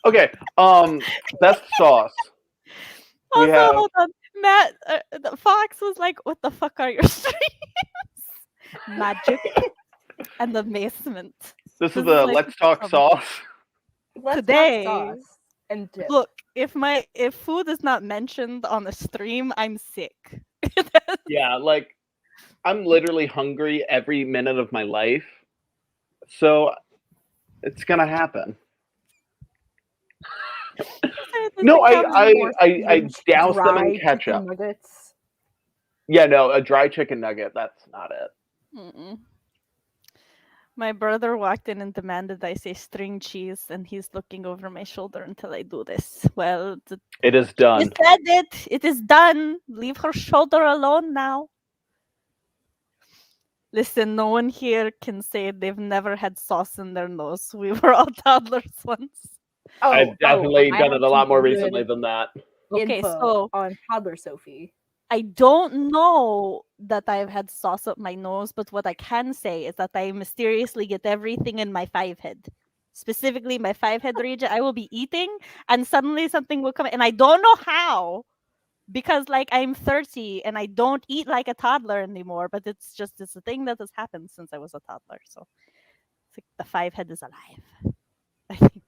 Okay. Best sauce. We Also, have hold on. Matt, the Fox was like, "What the fuck are your streams?" Magic and amazement. this is This the is like Let's Talk sauce. Let's Today- talk sauce and dip. Look, if food is not mentioned on the stream, I'm sick. Yeah, like I'm literally hungry every minute of my life. So it's gonna happen. No, I douse them in Dry chicken ketchup. nuggets. Yeah, no, a dry chicken nugget, that's not it. Mm-mm. My brother walked in and demanded I say string cheese, and he's looking over my shoulder until I do this. Well, It is you done. said it. It is done. Leave her shoulder alone now. Listen, no one here can say they've never had sauce in their nose. We were all toddlers once. I've definitely I done have it a lot some more good recently than that. Okay, info so on toddler Sophie. I don't know that I've had sauce up my nose, but what I can say is that I mysteriously get everything in my 5-head. Specifically, my 5-head region. I will be eating, and suddenly something will come, and I don't know how, because like I'm 30 and I don't eat like a toddler anymore. But it's a thing that has happened since I was a toddler. So it's like the 5-head is alive, I think.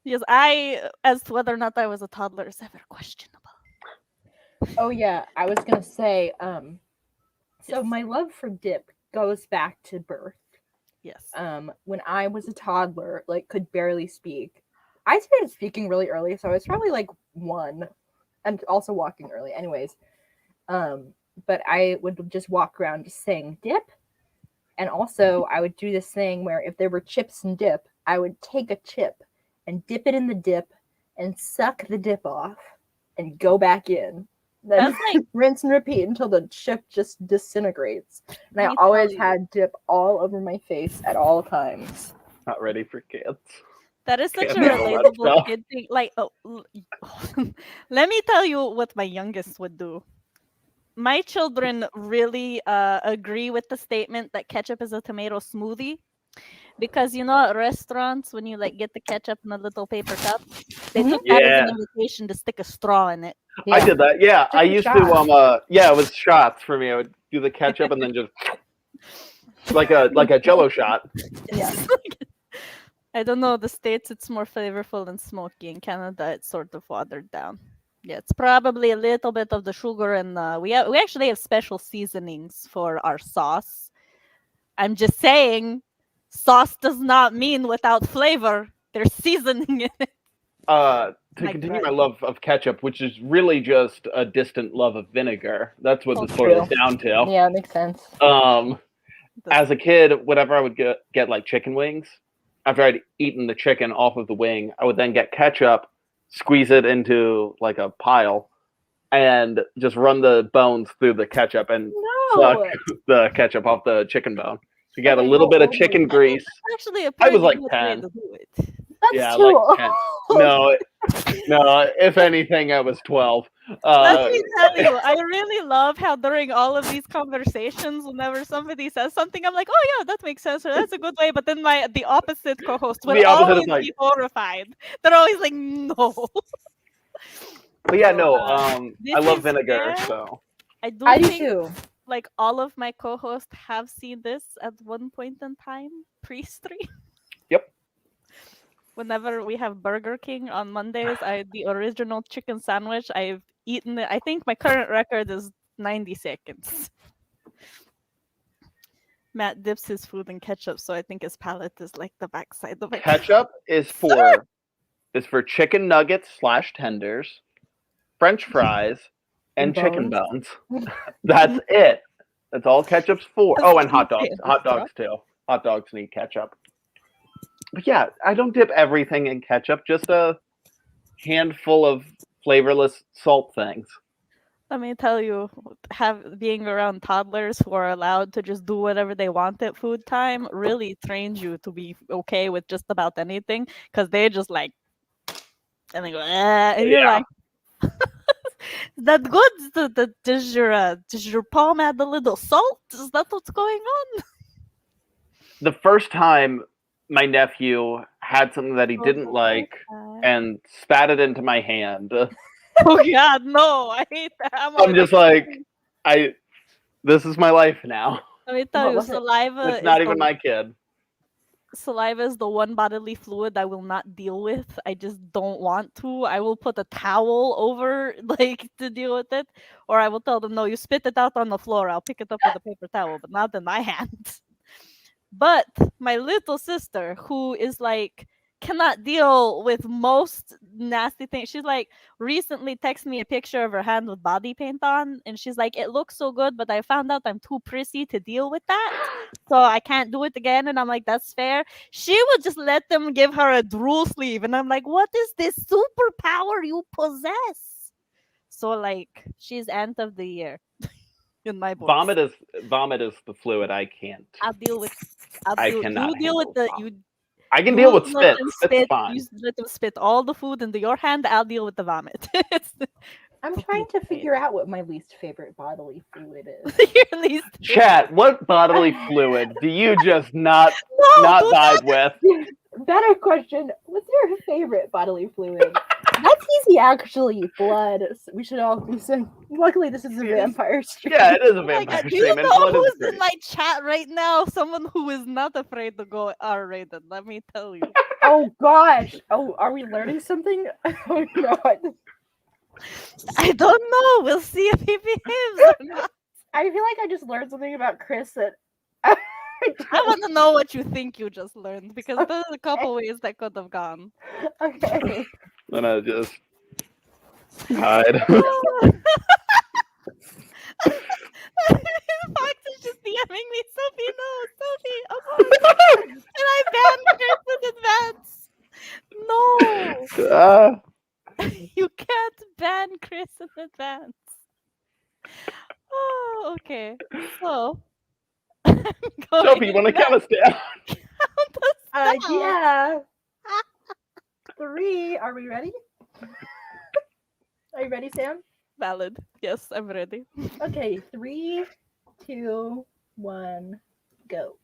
Because as to whether or not I was a toddler is ever questionable. Oh yeah, I was gonna say, so Yes. my love for dip goes back to birth. Yes. When I was a toddler, like could barely speak. I started speaking really early, so I was probably like 1 and also walking early. Anyways, but I would just walk around just saying dip. And also I would do this thing where if there were chips and dip, I would take a chip and dip it in the dip and suck the dip off and go back in. Then That's like rinse and repeat until the chip just disintegrates. And Let I me tell always you. had dip all over my face at all times. Not ready for kids. that is such a Can't handle that relatable stuff. kid thing. Like, let me tell you what my youngest would do. My children really agree with the statement that ketchup is a tomato smoothie. Because at restaurants when you like get the ketchup in a little paper cup, they took that as Yeah. an invitation to stick a straw in it. I did that. Yeah, I Chicken used shots. to. Yeah, it was shots for me. I would do the ketchup and then just like a Jello shot. Yeah. I don't know. The States, it's more flavorful and smoky. In Canada, it's sort of watered down. Yeah, it's probably a little bit of the sugar, and we actually have special seasonings for our sauce. I'm just saying, sauce does not mean without flavor. There's seasoning in it. To My continue God. my love of ketchup, which is really just a distant love of vinegar. That's what Oh, this boils true. down to. Yeah, makes sense. As a kid, whenever I would get like chicken wings, after I'd eaten the chicken off of the wing, I would then get ketchup, squeeze it into like a pile, and just run the bones through the ketchup and suck No. the ketchup off the chicken bone to get a Okay, little how bit of old chicken were you? grease. Actually, a I was pretty like good way 10. to do it. That's Yeah, too like 10. old. No. If anything, I was 12. Let me tell you, I really love how during all of these conversations, whenever somebody says something, I'm like, oh yeah, that makes sense, or that's a good way. But then the opposite co-host will The opposite always is like- be horrified. They're always like, no. But yeah, So, no. this I love is vinegar, fair. so I do I do think too. like all of my co-hosts have seen this at one point in time pre-stream. Yep. Whenever we have Burger King on Mondays, the original chicken sandwich, I've eaten it. I think my current record is 90 seconds. Matt dips his food in ketchup, so I think his palate is like the backside of it. ketchup is for chicken nuggets / tenders, French fries, and And chicken bones. bones. That's it. That's all ketchup's for. That's Oh, and hot dogs. insane. Hot dogs too. Hot dogs need ketchup. But yeah, I don't dip everything in ketchup. Just a handful of flavorless salt things. Let me tell you, being around toddlers who are allowed to just do whatever they want at food time really trains you to be okay with just about anything, because they just like, and they go, and you're Yeah. like, that good? Does your palm add a little salt? Is that what's going on? The first time my nephew had something that he Oh, didn't the like first time. and spat it into my hand, Oh God, no! I hate that. I'm just like, this is my life now. Let me tell What you, was it? It's not even my kid. saliva is the one bodily fluid I will not deal with. I just don't want to. I will put a towel over, like, to deal with it, or I will tell them, no, you spit it out on the floor. I'll pick it up with a paper towel, but not in my hands. But my little sister, who is like cannot deal with most nasty things. She's like recently texted me a picture of her hand with body paint on, and she's like, "It looks so good, but I found out I'm too prissy to deal with that, so I can't do it again." And I'm like, "That's fair." She would just let them give her a drool sleeve, and I'm like, "What is this superpower you possess?" So like, she's aunt of the year in my books. Vomit is the fluid I can't. I'll deal with. I cannot You deal with handle the vomit. you. I can You deal with let spit. them Spit's spit. fine. You let them spit all the food into your hand. I'll deal with the vomit. I'm trying to figure out what my least favorite bodily fluid is. Your least Chat, what bodily fluid do you just not No, vibe with? Better question. What's your favorite bodily fluid? That's easy, actually. Blood. We should all do some. Luckily, this is a vampire stream. Yeah, it is a Oh my vampire God, do you stream, and know blood is who's great. in my chat right now? Someone who is not afraid to go R-rated. Let me tell you. Oh gosh. Oh, are we learning something? Oh god. I don't know. We'll see if he behaves or not. I feel like I just learned something about Chris that. I want to know what you think you just learned, because there's a couple ways that could have gone. Okay. I'm gonna just hide. Fox is just DMing me, Sophie, no, Sophie, avoid. And I banned Chris in advance. No, you can't ban Chris in advance. Oh, okay. So, Sophie, you want to count us down? Yeah. 3. Are we ready? Are you ready, Sam? Valid. Yes, I'm ready. Okay. 3, 2, 1, go.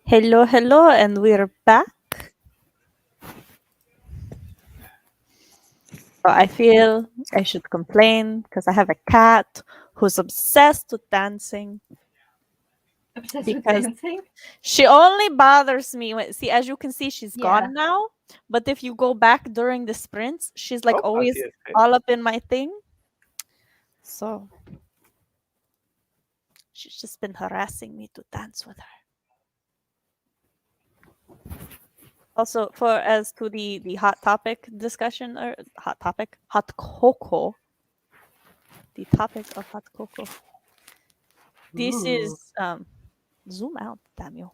Hello, hello, and we're back. So I feel I should complain because I have a cat who's obsessed with dancing. Obsessed Because- with dancing? She only bothers me when, see, as you can see, she's Yeah. gone now. But if you go back during the sprints, she's like Oh, I always see it. all up in my thing. So she's just been harassing me to dance with her. Also, for as to the hot topic discussion or hot cocoa. The topic of hot cocoa. This Ooh. is zoom out, Daniel.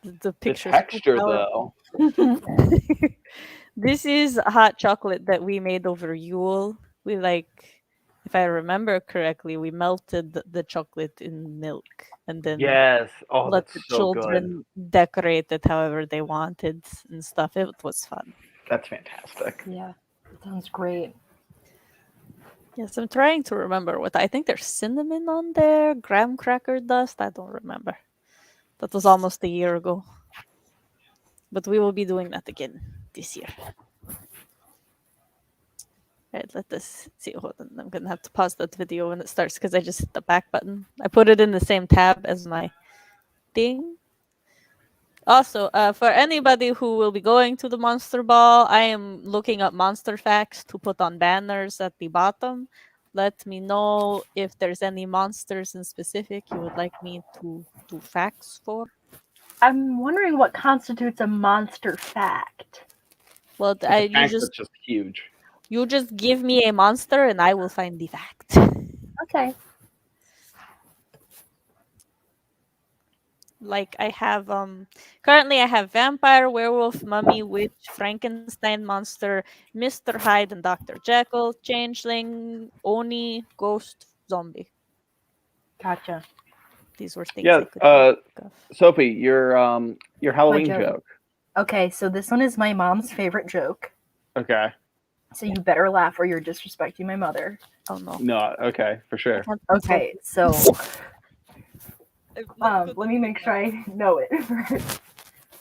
The The picture's texture, too though. powerful. This is hot chocolate that we made over Yule. We if I remember correctly, we melted the chocolate in milk and then Yes. Oh, let that's the so good. children decorate it however they wanted and stuff. It was fun. That's fantastic. Yeah, sounds great. Yes, I'm trying to remember what I think there's cinnamon on there, graham cracker dust. I don't remember. That was almost a year ago. But we will be doing that again this year. Right, let us see. Hold on. I'm gonna have to pause that video when it starts because I just hit the back button. I put it in the same tab as my thing. Also, for anybody who will be going to the Monster Ball, I am looking up monster facts to put on banners at the bottom. Let me know if there's any monsters in specific you would like me to do facts for. I'm wondering what constitutes a monster fact. Well, It's a fact that's just huge. you just give me a monster and I will find the fact. Okay. Like I have currently I have vampire, werewolf, mummy, witch, Frankenstein monster, Mr. Hyde and Dr. Jekyll, changeling, oni, ghost, zombie. Gotcha. These were things Yeah. I could think of. Sophie, your Halloween joke. joke. Okay, so this one is my mom's favorite joke. Okay. So you better laugh or you're disrespecting my mother. Oh no. No. Okay, for sure. Okay, so Let let me make sure I know it first.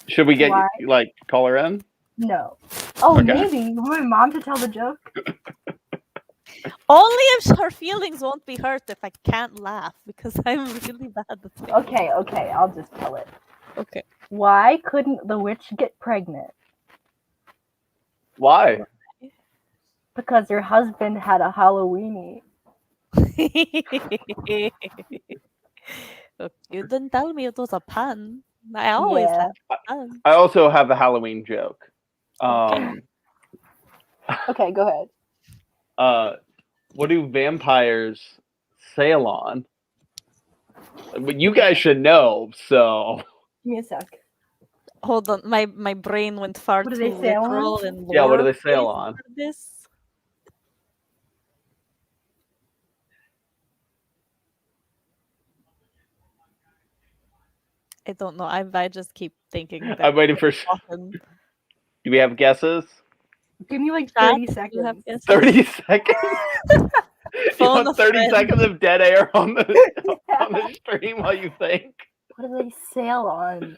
Should we get Why? call her in? No. Oh, Okay. maybe. You want my mom to tell the joke? Only if her feelings won't be hurt if I can't laugh because I'm really bad at it. Okay, I'll just tell it. Okay. Why couldn't the witch get pregnant? Why? Because her husband had a Halloweenie. Look, you didn't tell me it was a pun. I always Yeah. have puns. I also have a Halloween joke. Okay, go ahead. What do vampires sail on? But you guys should know. So Give me a sec. Hold on, my brain went far What do too they sail on? literal and Yeah, what do they lore sail based on? for this. I don't know. I just keep thinking that I'm waiting for. often. Do we have guesses? Give me like Chat, 30 do you have seconds. guesses? 30 seconds. You Phone want a 30 friend. seconds of dead air on the stream while you think? What do they sail on?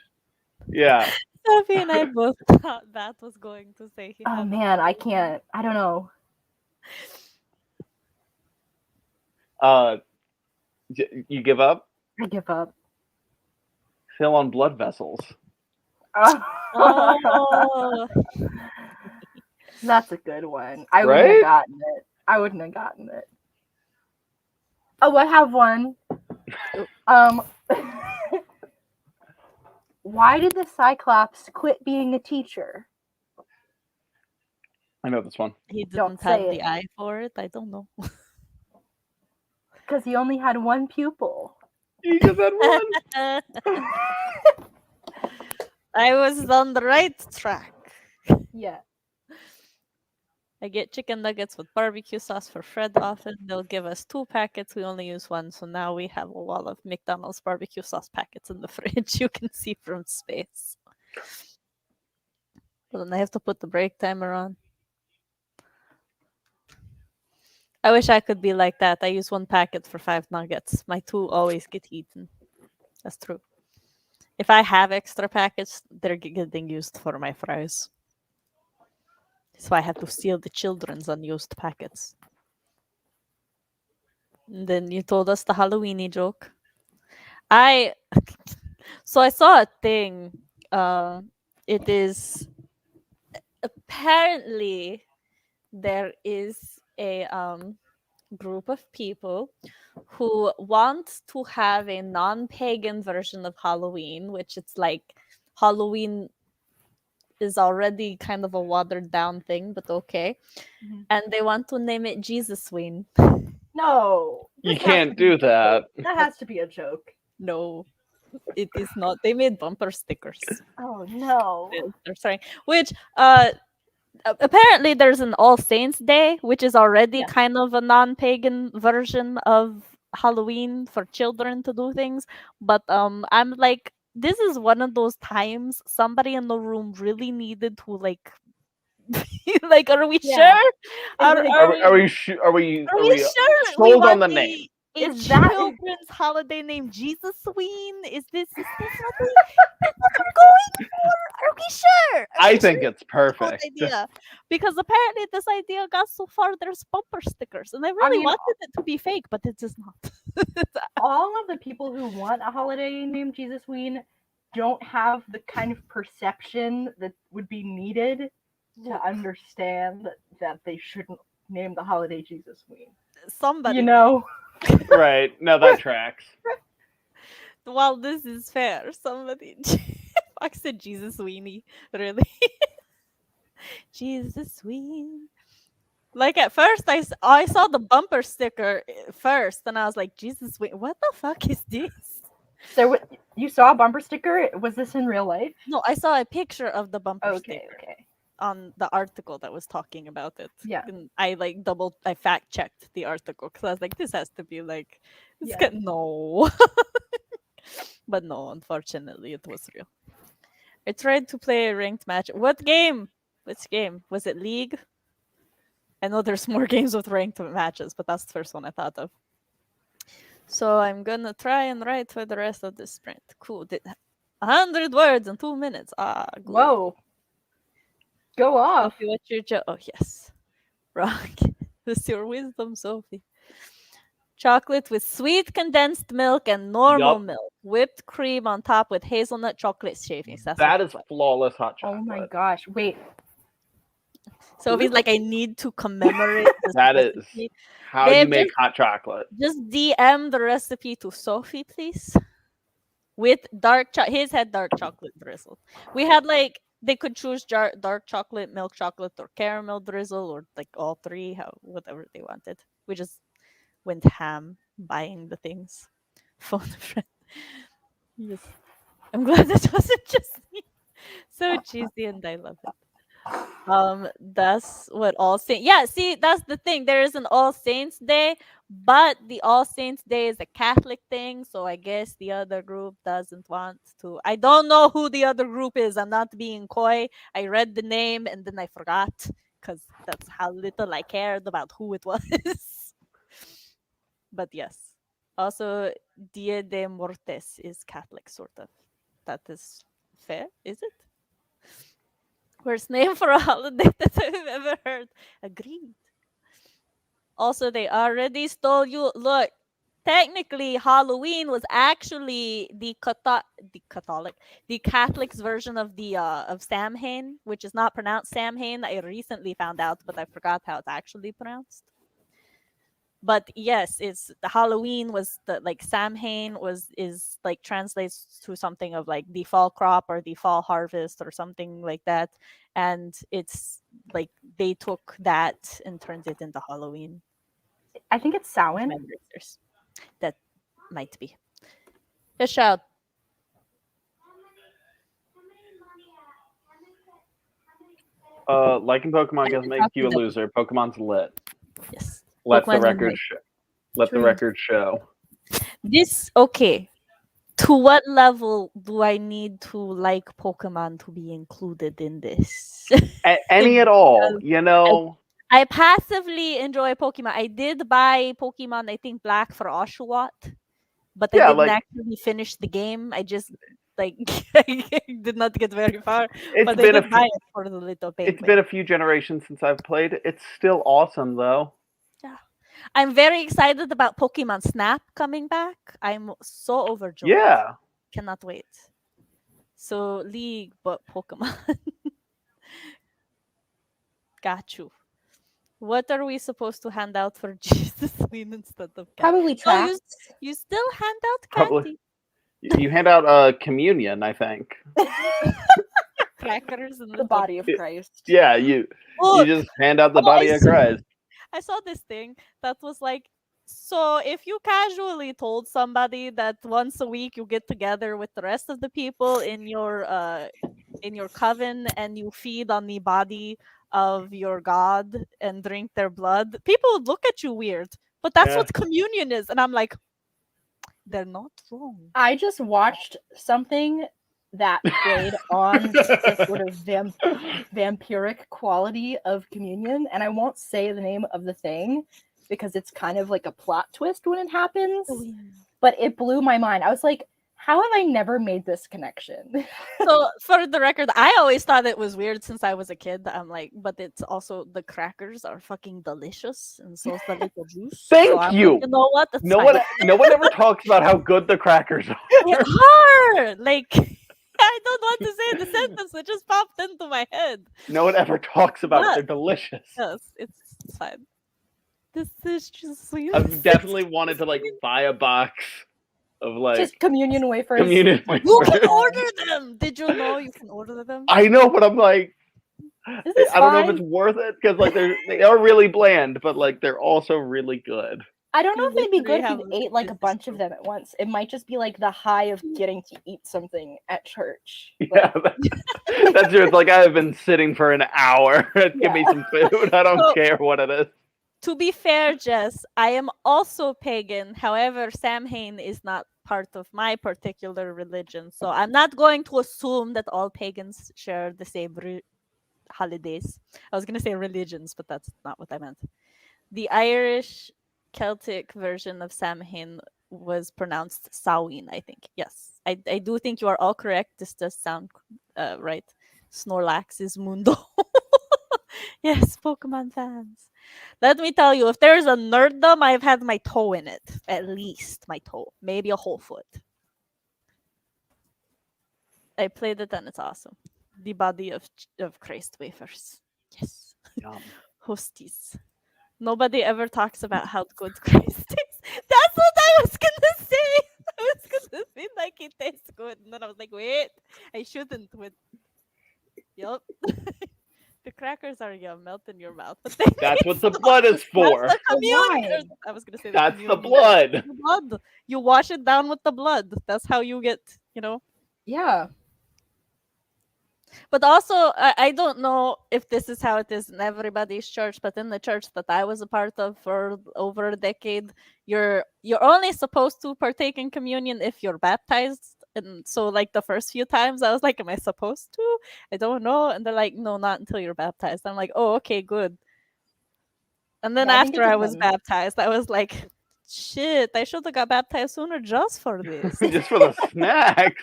Yeah. Sophie and I both thought that was going to say he Oh had man, I can't. I don't know. You give up? I give up. Sail on blood vessels. Oh, That's a good one. I wouldn't have Right? gotten it. I wouldn't have gotten it. Oh, I have one. Why did the Cyclops quit being a teacher? I know this one. he Don't didn't have say the it. eye for it. I don't know. Because he only had one pupil. You just had one. I was on the right track. Yeah. I get chicken nuggets with barbecue sauce for Fred often. They'll give us 2 packets. We only use 1, so now we have a wall of McDonald's barbecue sauce packets in the fridge you can see from space. Well, then I have to put the break timer on. I wish I could be like that. I use 1 packet for 5 nuggets. My 2 always get eaten. That's true. If I have extra packets, they're getting used for my fries. So I had to steal the children's unused packets. And then you told us the Halloweeny joke. So I saw a thing. It is apparently there is a group of people who want to have a non-pagan version of Halloween, which it's like Halloween is already kind of a watered down thing, but okay. Mhm. And they want to name it Jesusween. No, You this has can't to be a do that. joke. That has to be a joke. No, it is not. They made bumper stickers. Oh no. They're sorry. Which apparently there's an All Saints Day, which is already Yeah. kind of a non-pagan version of Halloween for children to do things. But I'm like, this is one of those times somebody in the room really needed to like like, are we Yeah. sure? It's like- Are we sure we sold on want the name? a Is that- children's holiday named Jesusween? Is this what we're going for? Are we sure? Are I we think sure it's it's a good perfect. idea? Because apparently this idea got so far there's bumper stickers, and I really mean, wanted it to be fake, but it is not. all of the people who want a holiday named Jesusween don't have the kind of perception that would be needed to understand that they shouldn't name the holiday Jesusween. Somebody, You know? Right. No, that tracks. well, this is fair. Somebody, fuck said Jesus weenie, really. Jesus weenie. Like at first, I saw the bumper sticker first, and I was like, Jesus weenie, what the fuck is this? You saw a bumper sticker? Was this in real life? No, I saw a picture of the bumper Okay, sticker okay. on the article that was talking about it. Yeah. And I I fact checked the article because I was like, this has to be like, Yeah. no. But no, unfortunately, it was real. I tried to play a ranked match. What game? Which game? Was it League? I know there's more games with ranked matches, but that's the first one I thought of. So I'm gonna try and write for the rest of the sprint. Cool. 100 words in 2 minutes. Ah, good. Whoa. Go off. Sophie, what's your oh yes. Rock. This your wisdom, Sophie. Chocolate with sweet condensed milk and normal Yup. milk. Whipped cream on top with hazelnut chocolate shavings. That's That what is it's like. flawless hot Oh chocolate. my gosh. Wait. Sophie's like, I need to commemorate this That is recipe. how Babe, you make hot chocolate. Just DM the recipe to Sophie, please. With his had dark chocolate drizzle. We had like they could choose dark chocolate, milk chocolate, or caramel drizzle, or like all three, whatever they wanted. We just went ham buying the things. Phone a friend. Yes. I'm glad it wasn't just me. So cheesy, and I love it. That's what All Saints. Yeah, see, that's the thing. There is an All Saints Day, but the All Saints Day is a Catholic thing, so I guess the other group doesn't want to. I don't know who the other group is. I'm not being coy. I read the name and then I forgot because that's how little I cared about who it was. But yes. Also, Dia de Mortes is Catholic, sort of. That is fair, is it? Worst name for a holiday that I've ever heard. Agreed. Also, they already stole you. Look, technically, Halloween was actually the Catholic's version of the of Samhain, which is not pronounced Samhain. I recently found out, but I forgot how it's actually pronounced. But yes, it's the Halloween was the like Samhain is like translates to something of like the fall crop or the fall harvest or something like that, and it's like they took that and turned it into Halloween. I think it's Samhain. That might be. A shout. Liking Pokemon doesn't make you a loser. Pokemon's lit. Yes. Let the Pokemon's record show. Let the True. record show. This okay. To what level do I need to like Pokemon to be included in this? Any at all, you know. I passively enjoy Pokemon. I did buy Pokemon, I think Black for Oshawott, but I didn't actually finish the game. I just like I did not get very far, It's but they been a did buy few, it for the little it's penguin. been a few generations since I've played. It's still awesome though. Yeah. I'm very excited about Pokemon Snap coming back. I'm so overjoyed. Yeah. Cannot wait. So League, but Pokemon. Got you. What are we supposed to hand out for Jesus Queen instead of candy? Probably Oh, you, tracks. you still hand out Probably. candy. You hand out communion, I think. Crackers and The little... body of Christ. Yeah, you Look, just hand out the oh, body of Christ. I saw this thing that was like, so if you casually told somebody that once a week you get together with the rest of the people in your coven and you feed on the body of your god and drink their blood, people would look at you weird. But that's Yeah. what communion is, and I'm like, they're not wrong. I just watched something that played on the sort of vampiric quality of communion, and I won't say the name of the thing because it's kind of like a plot twist when it happens. Oh, yeah. But it blew my mind. I was like, how have I never made this connection? So for the record, I always thought it was weird since I was a kid. I'm like, but it's also the crackers are fucking delicious, and so is the little juice. Thank so I'm you. Like, you know what? That's No fine. one ever talks about how good the crackers are. They are like I don't want to say the sentence that just popped into my head. No one ever talks about it. But- They're delicious. Yes, it's fine. This is just sweet. I've definitely wanted to like buy a box of like Just communion wafers. communion You wafers. can order them. Did you know you can order them? I know, but I'm like, Is this I don't know if fine? it's worth it because like they are really bland, but like they're also really good. I don't know You if they'd be literally good if have you ate like a business bunch of school. them at once. It might just be like the high of getting to eat something at church. Yeah, that's true. It's like I have been sitting for an hour. Give me some food. I don't So- care what it is. To be fair, Jess, I am also pagan. However, Samhain is not part of my particular religion. So I'm not going to assume that all pagans share the same holidays. I was going to say religions, but that's not what I meant. The Irish Celtic version of Samhain was pronounced Samhain, I think. Yes, I do think you are all correct. This does sound right. Snorlax is Mundo. Yes, Pokemon fans. Let me tell you, if there's a nerddom, I've had my toe in it. At least my toe. Maybe a whole foot. I played it and it's awesome. The body of Christ wafers. Yes. Yum. Hosties. Nobody ever talks about how good Christ tastes. That's what I was gonna say. I was gonna say like it tastes good. And then I was like, wait, I shouldn't. Yup. The crackers are yum, melt in your mouth. But That's what the blood is for. That's the communion. wine. I was gonna say That's the communion. blood. The blood. You wash it down with the blood. That's how you get, Yeah. But also, I don't know if this is how it is in everybody's church, but in the church that I was a part of for over a decade, you're only supposed to partake in communion if you're baptized. And so, like the first few times, I was like, "Am I supposed to? I don't know." And they're like, "No, not until you're baptized." I'm like, "Oh, okay, good." And then Yeah, I think after it I was depends. baptized, I was like, "Shit, I should have got baptized sooner just for this." Just for the snack.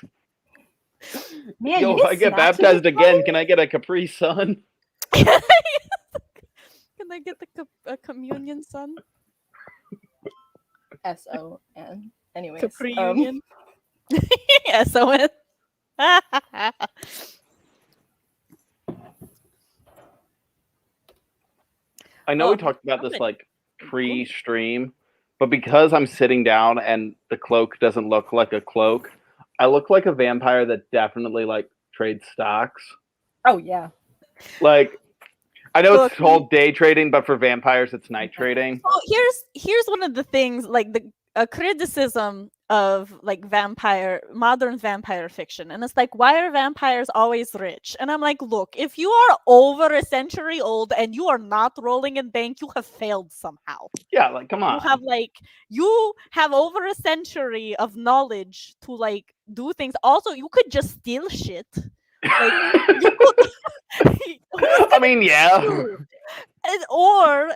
Man, Yo, you if I get snacks with baptized this again, party? can I get a Capri Sun? Can I get a communion, son? S-O-N. Anyways. Capri Union. S-O-N. I know we Oh, talked about this okay. like pre-stream, but because I'm sitting down and the cloak doesn't look like a cloak, I look like a vampire that definitely like trades stocks. Oh, yeah. Like, I know Look, it's called day trading, but for vampires, it's night trading. Oh, here's one of the things, like a criticism of like modern vampire fiction, and it's like, why are vampires always rich? And I'm like, look, if you are over a century old and you are not rolling in bank, you have failed somehow. Yeah, like, come on. You have over a century of knowledge to like do things. Also, you could just steal shit. Like, you could. I mean, yeah. Or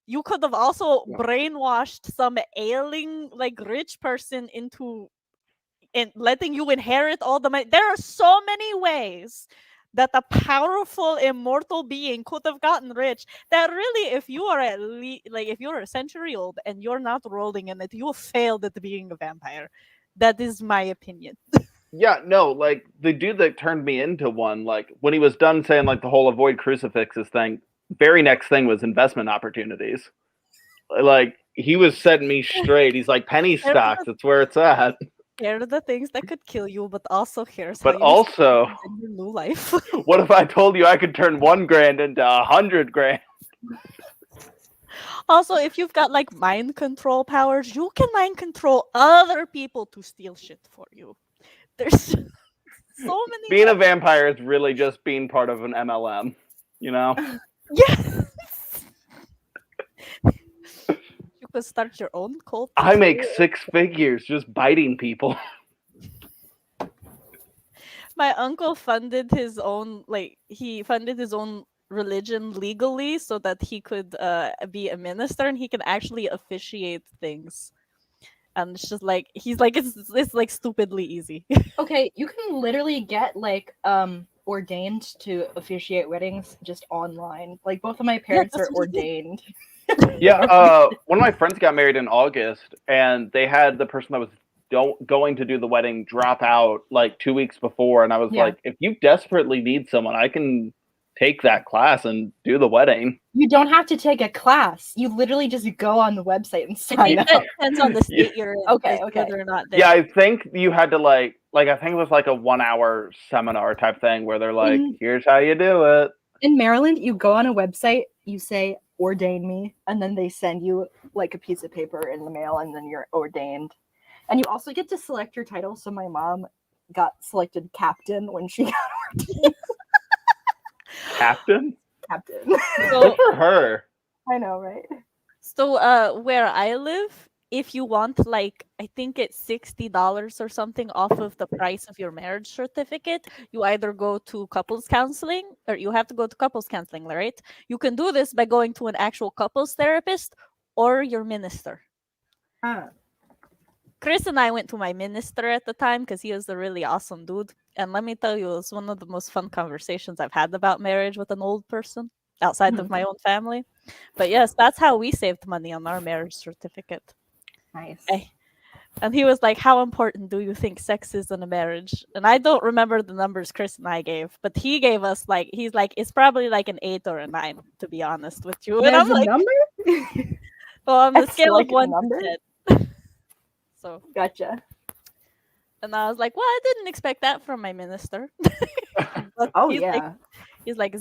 you could have also brainwashed some ailing like rich person into letting you inherit all the money. There are so many ways that a powerful immortal being could have gotten rich that really, if you are if you're a century old and you're not rolling in it, you failed at being a vampire. That is my opinion. Yeah, no, like the dude that turned me into one, like when he was done saying like the whole avoid crucifixes thing, very next thing was investment opportunities. Like he was setting me straight. He's like penny stocks, that's where it's at. Here are the things that could kill you, but also here's But how you also, in your new life. what if I told you I could turn $1,000 into $100,000? Also, if you've got like mind control powers, you can mind control other people to steal shit for you. There's so many. Being a vampire is really just being part of an MLM, you know? Yes. You could start your own cult. I make 6 figures just biting people. My uncle funded his own, he funded his own religion legally so that he could be a minister and he can actually officiate things. And it's just like he's like it's like stupidly easy. Okay, you can literally get like ordained to officiate weddings just online. Like both of my parents are ordained. Yeah, one of my friends got married in August, and they had the person that was going to do the wedding drop out like 2 weeks before, and I was like, if you desperately need someone, I can take that class and do the wedding. You don't have to take a class. You literally just go on the website and sign up. It depends on the state you're in. Okay. Whether or not Yeah, I think you had to like I think it was like a 1-hour seminar type thing where they're like, here's how you do it. In Maryland, you go on a website, you say ordain me, and then they send you like a piece of paper in the mail, and then you're ordained. And you also get to select your title. So my mom got selected captain when she got ordained. Captain? Captain. Good for her. I know, right? So where I live, if you want like I think it's $60 or something off of the price of your marriage certificate, you either go to couples counseling or you have to go to couples counseling, right? You can do this by going to an actual couples therapist or your minister. Chris and I went to my minister at the time because he was a really awesome dude. And let me tell you, it was one of the most fun conversations I've had about marriage with an old person outside of my own family. But yes, that's how we saved money on our marriage certificate. Nice. And he was like, how important do you think sex is in a marriage? And I don't remember the numbers Chris and I gave, but he gave us he's like, it's probably like an 8 or a 9, to be honest with you. And I'm like, number? Well, on the scale like of 1 number? to 10. So Gotcha. And I was like, well, I didn't expect that from my minister. He's like,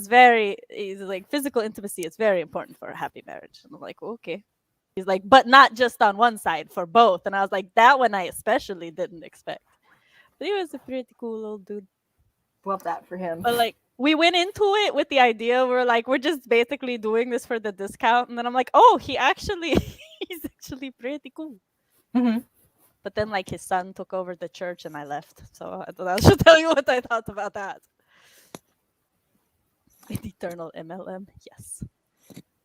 he's like, physical intimacy is very important for a happy marriage. And I'm like, okay. He's like, but not just on one side, for both. And I was like, that one I especially didn't expect. But he was a pretty cool old dude. Love that for him. But like, we went into it with the idea we're just basically doing this for the discount. And then I'm like, oh, he's actually pretty cool. Mm-hmm. But then like his son took over the church and I left. So I thought I should tell you what I thought about that. An eternal MLM, yes.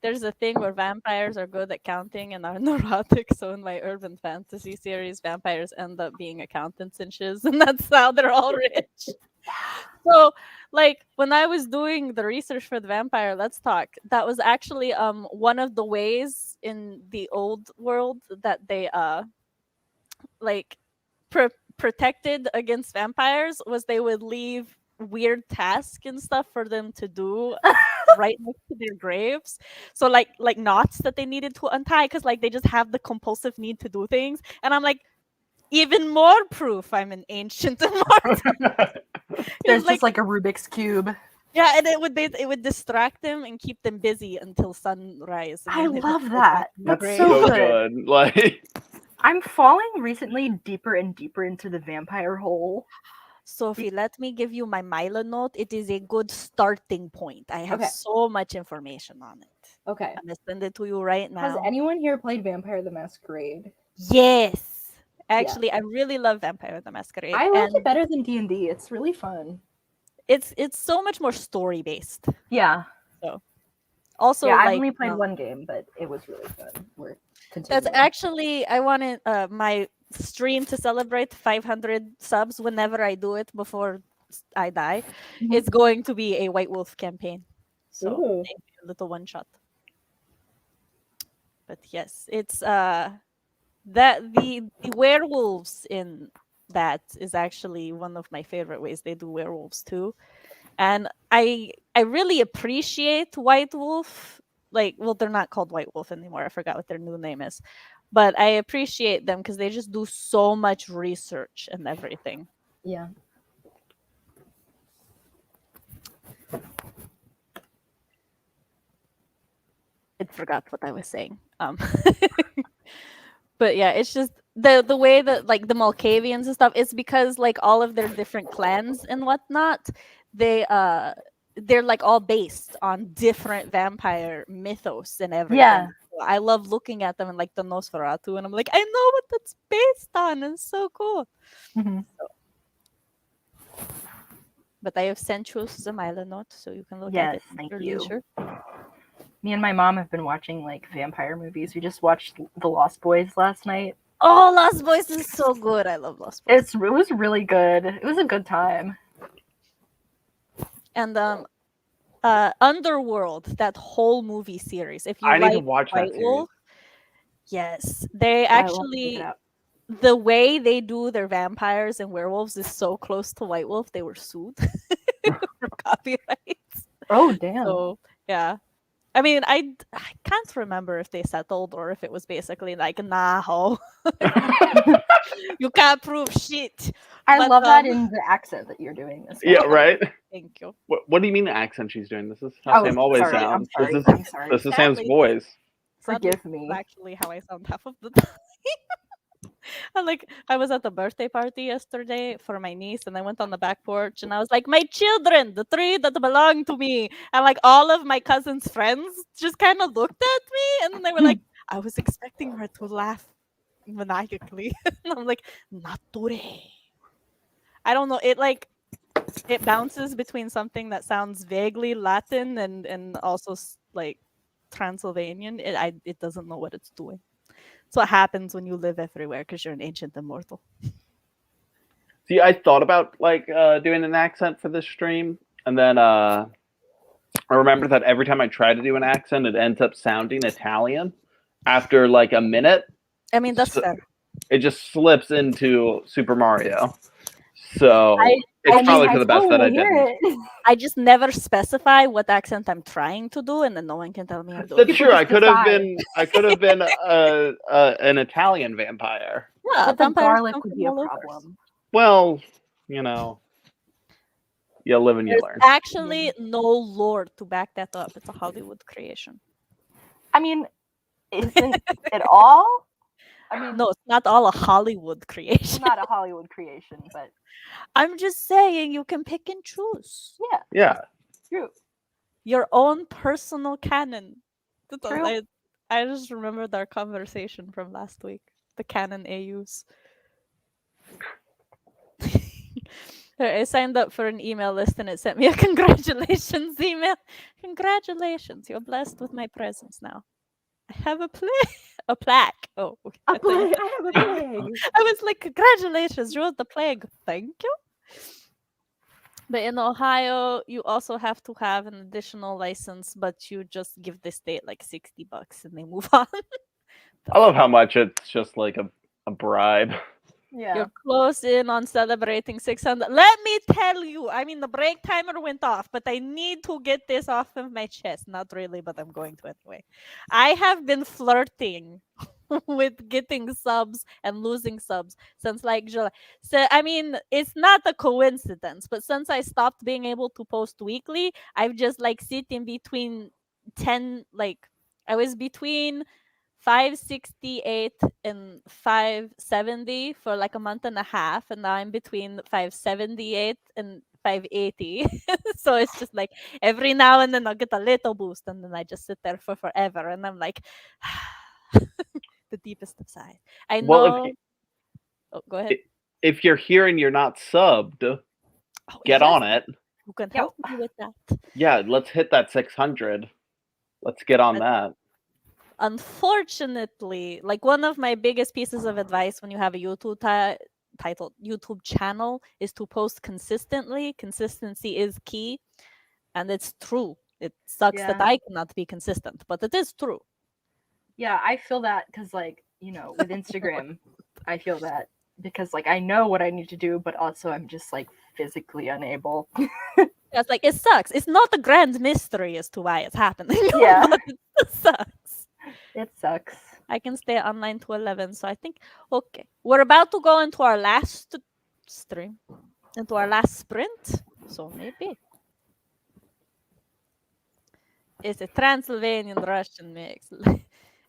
There's a thing where vampires are good at counting and are neurotic. So in my urban fantasy series, vampires end up being accountants and shiz, and that's how they're all rich. So, like when I was doing the research for the Vampire Let's Talk, that was actually one of the ways in the old world that they protected against vampires was they would leave weird tasks and stuff for them to do right next to their graves. So like knots that they needed to untie because like they just have the compulsive need to do things. And I'm like, even more proof I'm an ancient immortal. There's just like a Rubik's Cube. Yeah, and it would distract them and keep them busy until sunrise. I love that. That's so good. Like, I'm falling recently deeper and deeper into the vampire hole. Sophie, let me give you my Milo note. It is a good starting point. I have so much information on it. Okay. I'm going to send it to you right now. Has anyone here played Vampire the Masquerade? Yes. Actually, I really love Vampire the Masquerade. I like it better than D&D. It's really fun. It's so much more story-based. Yeah. So, also, I've only played one game, but it was really fun. That's actually, I wanted my stream to celebrate 500 subs whenever I do it before I die, it's going to be a White Wolf campaign. So Ooh. maybe a little one shot. But yes, it's that the werewolves in that is actually one of my favorite ways they do werewolves too. And I really appreciate White Wolf. Like, well, they're not called White Wolf anymore. I forgot what their new name is. But I appreciate them because they just do so much research and everything. Yeah. I forgot what I was saying. But yeah, it's just the way that like the Malkavians and stuff. It's because like all of their different clans and whatnot, they're like all based on different vampire mythos and everything. Yeah. So I love looking at them and like the Nosferatu, and I'm like, I know what that's based on. It's so cool. Mhm. But I have sent you the Mila note, so you can look Yes, at it. thank your you. leisure. Me and my mom have been watching like vampire movies. We just watched The Lost Boys last night. Oh, Lost Boys is so good. I love Lost Boys. It was really good. It was a good time. And Underworld, that whole movie series. If you I need like to watch that White series. Wolf, yes, they I will check it actually out. the way they do their vampires and werewolves is so close to White Wolf. They were sued for copyrights. Oh damn. So yeah, I mean, I can't remember if they settled or if it was basically like, nah, ho, you can't prove shit. I But, love that in the accent that you're doing. Yeah, especially. right. Thank you. What do you mean the accent she's doing? This is how Oh, Sam always sorry, I'm sounds. sorry, This is I'm sorry. this is Sam's Sadly- voice. Sadly, Forgive me. that's actually how I sound half of the time. I was at the birthday party yesterday for my niece, and I went on the back porch, and I was like, "My children, the three that belong to me," and like all of my cousin's friends just kind of looked at me, and then they were like, "I was expecting her to laugh maniacally," and I'm like, "Not today." I don't know. It bounces between something that sounds vaguely Latin and also like Transylvanian. It doesn't know what it's doing. It's what happens when you live everywhere because you're an ancient immortal. See, I thought about like doing an accent for this stream, and then I remember that every time I try to do an accent, it ends up sounding Italian. After like a minute, I mean, that's So- fair. it just slips into Super Mario. So it's I probably mean, for the best that I didn't. I just never specify what accent I'm trying to do, and then no one can tell me I'm doing. That's it. true. I just could have decide. been an Italian vampire. Yeah, But the vampires garlic come would from be a all over. problem. Well, you know, you live and you There's learn. actually no lore to back that up. It's a Hollywood creation. I mean, isn't it all? I mean, No, it's not all a Hollywood creation. not a Hollywood creation, but I'm just saying you can pick and choose yeah, Yeah. true. your own personal canon. True. I just remembered our conversation from last week. The canon AUs. I signed up for an email list and it sent me a congratulations email. Congratulations, you're blessed with my presence now. I have a plaque. Oh, okay. A plague. I have a plague. I was like, congratulations, you're the plague. Thank you. But in Ohio, you also have to have an additional license, but you just give the state like $60 and they move on. I love how much it's just like a bribe. Yeah. You're close in on celebrating 600. Let me tell you, I mean, the break timer went off, but I need to get this off of my chest. Not really, but I'm going to anyway. I have been flirting with getting subs and losing subs since like July. So, I mean, it's not a coincidence, but since I stopped being able to post weekly, I've just like sitting between 10, like, I was between 568 and 570 for like a month and a half, and now I'm between 578 and 580. So it's just like every now and then I'll get a little boost, and then I just sit there for forever, and I'm like the deepest of sighs. I know. Well, Oh, go ahead. if you're here and you're not subbed, Oh, get yes, on it. You can Yo. help me with that. Yeah, let's hit that 600. Let's get on that. Unfortunately, like one of my biggest pieces of advice when you have a YouTube YouTube channel is to post consistently. Consistency is key, and it's true. It sucks that Yeah. I cannot be consistent, but it is true. Yeah, I feel that because, like, with Instagram, I feel that because, like, I know what I need to do, but also I'm just, like, physically unable. It's like, it sucks. It's not a grand mystery as to why it's happening. Yeah. But it sucks. It sucks. I can stay online to 11, so I think, okay. We're about to go into our last stream, into our last sprint, so maybe. It's a Transylvanian Russian mix.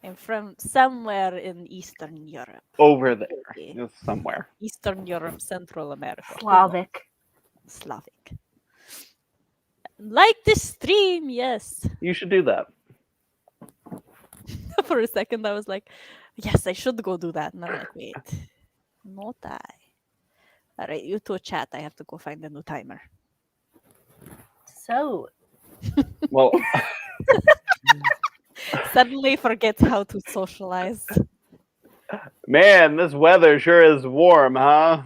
I'm from somewhere in Eastern Europe. Over there. Okay. It's somewhere. Eastern Europe, Central America. Slavic. Like this stream, yes. You should do that. For a second, I was like, yes, I should go do that. And I'm like, wait, not I. All right, you two chat. I have to go find a new timer. So, Well, Suddenly forget how to socialize. man, this weather sure is warm, huh?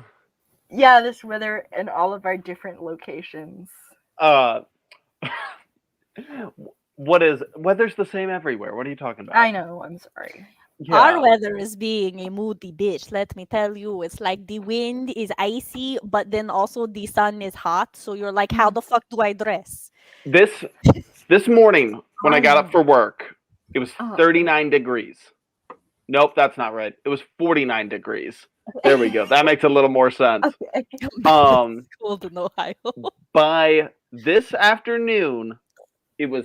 yeah, this weather in all of our different locations. Weather's the same everywhere? What are you talking about? I know, I'm sorry. Yeah. Our weather is being a moody bitch. Let me tell you, it's like the wind is icy, but then also the sun is hot. So you're like, how the fuck do I dress? This morning when I got up for work, it was 39 degrees. Nope, that's not right. It was 49 degrees. There we go. That makes a little more sense. Okay. Cold in Ohio. By this afternoon, it was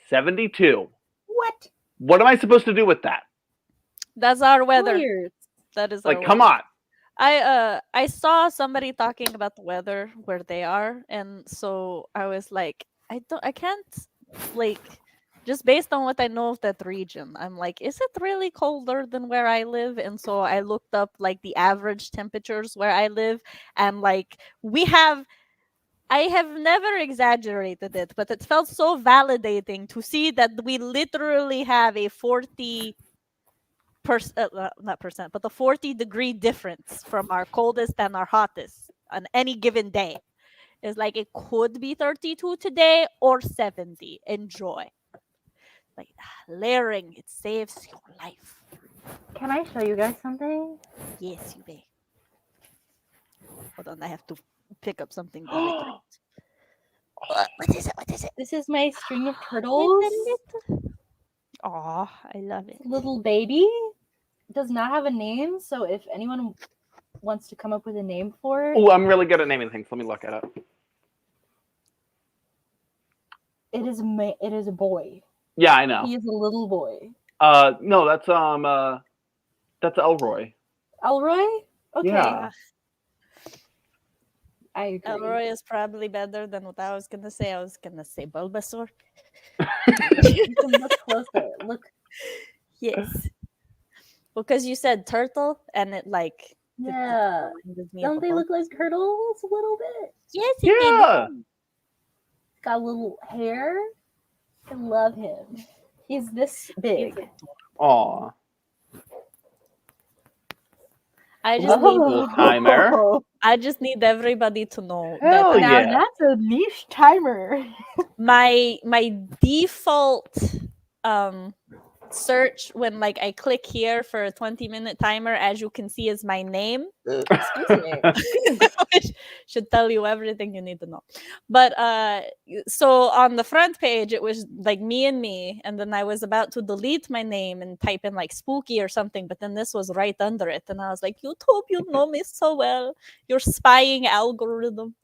72. What? What am I supposed to do with that? That's our weather. Weird. That is our Like, come weather. on. I saw somebody talking about the weather where they are, and so I was like, I can't, like, just based on what I know of that region, I'm like, is it really colder than where I live? And so I looked up like the average temperatures where I live, and like I have never exaggerated it, but it felt so validating to see that we literally have a 40 not percent, but the 40-degree difference from our coldest and our hottest on any given day. It's like it could be 32 today or 70. Enjoy. Like layering, it saves your life. Can I show you guys something? Yes, you may. Hold on, I have to pick up something very cute. What is it? What is it? This is my string of turtles. Aw, I love it. Little baby. It does not have a name, so if anyone wants to come up with a name for it. Oh, I'm really good at naming things. Let me look at it. It is a boy. Yeah, I know. He is a little boy. No, that's Elroy. Elroy? Okay. Yeah. I agree. Elroy is probably better than what I was gonna say. I was gonna say Bulbasaur. You can look closer. Look. Yes. Because you said turtle, and it like Yeah. Don't they look like turtles a little bit? Yes, Yeah. Got a little hair. I love him. He's this big. Aw. I just need timer. I just need everybody to know Hell that yeah. That's a niche timer. my default search when like I click here for a 20-minute timer, as you can see, is my name. Excuse me. Which should tell you everything you need to know. But so on the front page it was like me, and then I was about to delete my name and type in like spooky or something, but then this was right under it, and I was like, YouTube, you know me so well, your spying algorithm.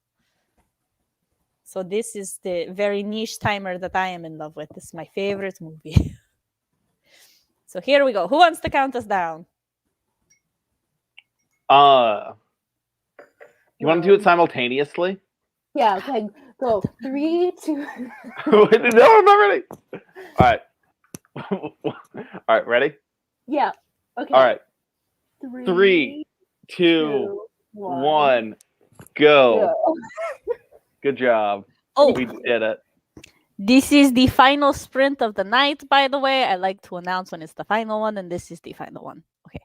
So this is the very niche timer that I am in love with. This is my favorite movie. So here we go. Who wants to count us down? You want to do it simultaneously? Yeah, okay. Go. 3, 2. No, I'm not ready. All right. All right, ready? Yeah. Okay. All right. 3, 2, 1, go. Good job. Oh, We did it. This is the final sprint of the night, by the way. I like to announce when it's the final one, and this is the final one. Okay.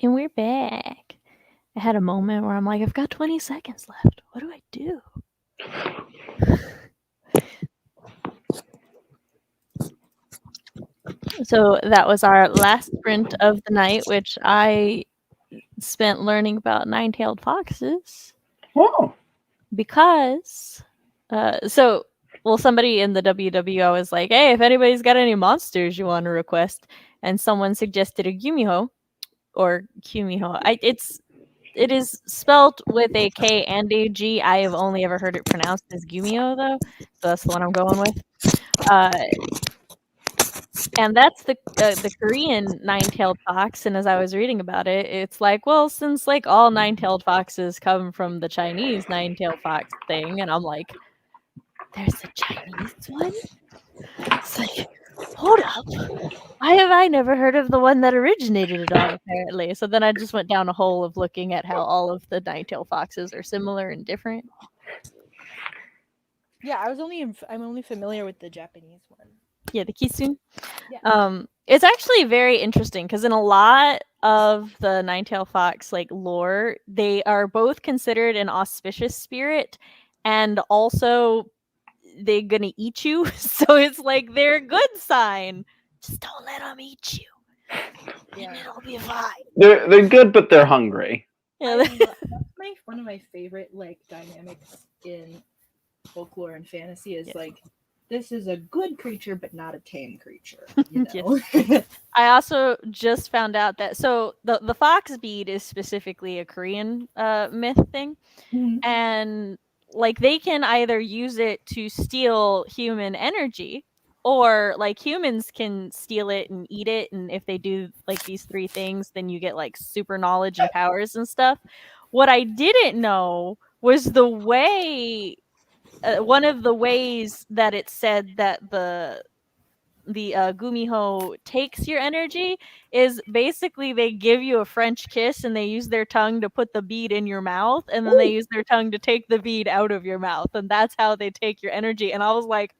And we're back. I had a moment where I'm like, I've got 20 seconds left. What do I do? So that was our last sprint of the night, which I spent learning about nine-tailed foxes Oh. because somebody in the WWO was like, hey, if anybody's got any monsters you want to request, and someone suggested a Gumiho or Kumiho. It is spelled with a K and a G. I have only ever heard it pronounced as Gumiho though, so that's the one I'm going with. And that's the Korean nine-tailed fox. And as I was reading about it, it's like, well, since like all nine-tailed foxes come from the Chinese nine-tailed fox thing, and I'm like, there's a Chinese one? It's like, hold up. Why have I never heard of the one that originated it all, apparently? So then I just went down a hole of looking at how all of the nine-tailed foxes are similar and different. Yeah, I'm only familiar with the Japanese one. Yeah, the Kisun. Yeah. It's actually very interesting because in a lot of the nine-tailed fox like lore, they are both considered an auspicious spirit, and also they're gonna eat you. So it's like they're a good sign. Just don't let them eat you, and it'll be fine. They're good, but they're hungry. Yeah, That's one of my favorite like dynamics in folklore and fantasy is like, this is a good creature but not a tame creature, you know? I also just found out that the fox bead is specifically a Korean myth thing, and like they can either use it to steal human energy, or like humans can steal it and eat it, and if they do like these three things, then you get like super knowledge and powers and stuff. What I didn't know was the way one of the ways that it said that the Gumiho takes your energy is basically they give you a French kiss and they use their tongue to put the bead in your mouth, and then they use their tongue to take the bead out of your mouth, and that's how they take your energy. And I was like,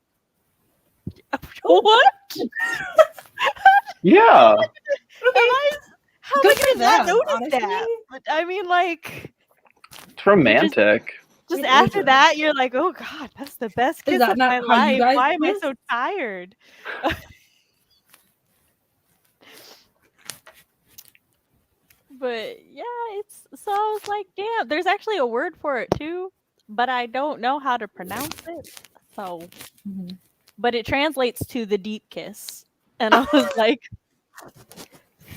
what? Yeah. How am I gonna not notice that? But I mean, like, It's romantic. just after that, you're like, oh god, that's the best kiss of my life. Why am I so tired? But yeah, so I was like, damn, there's actually a word for it too, but I don't know how to pronounce it. So, but it translates to the deep kiss, and I was like,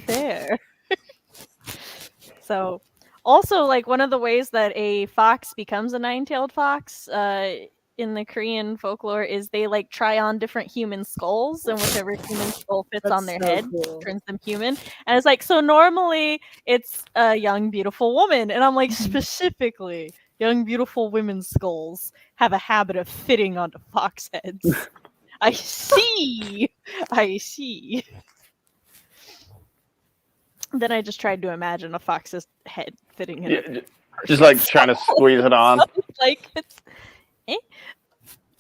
fair. So, also like one of the ways that a fox becomes a nine-tailed fox in the Korean folklore is they like try on different human skulls, and whichever human skull fits on their head turns them human. And it's like, so normally it's a young beautiful woman, and I'm like, specifically young beautiful women's skulls have a habit of fitting onto fox heads. I see. Then I just tried to imagine a fox's head fitting in. Yeah, just like trying to squeeze it on. Like,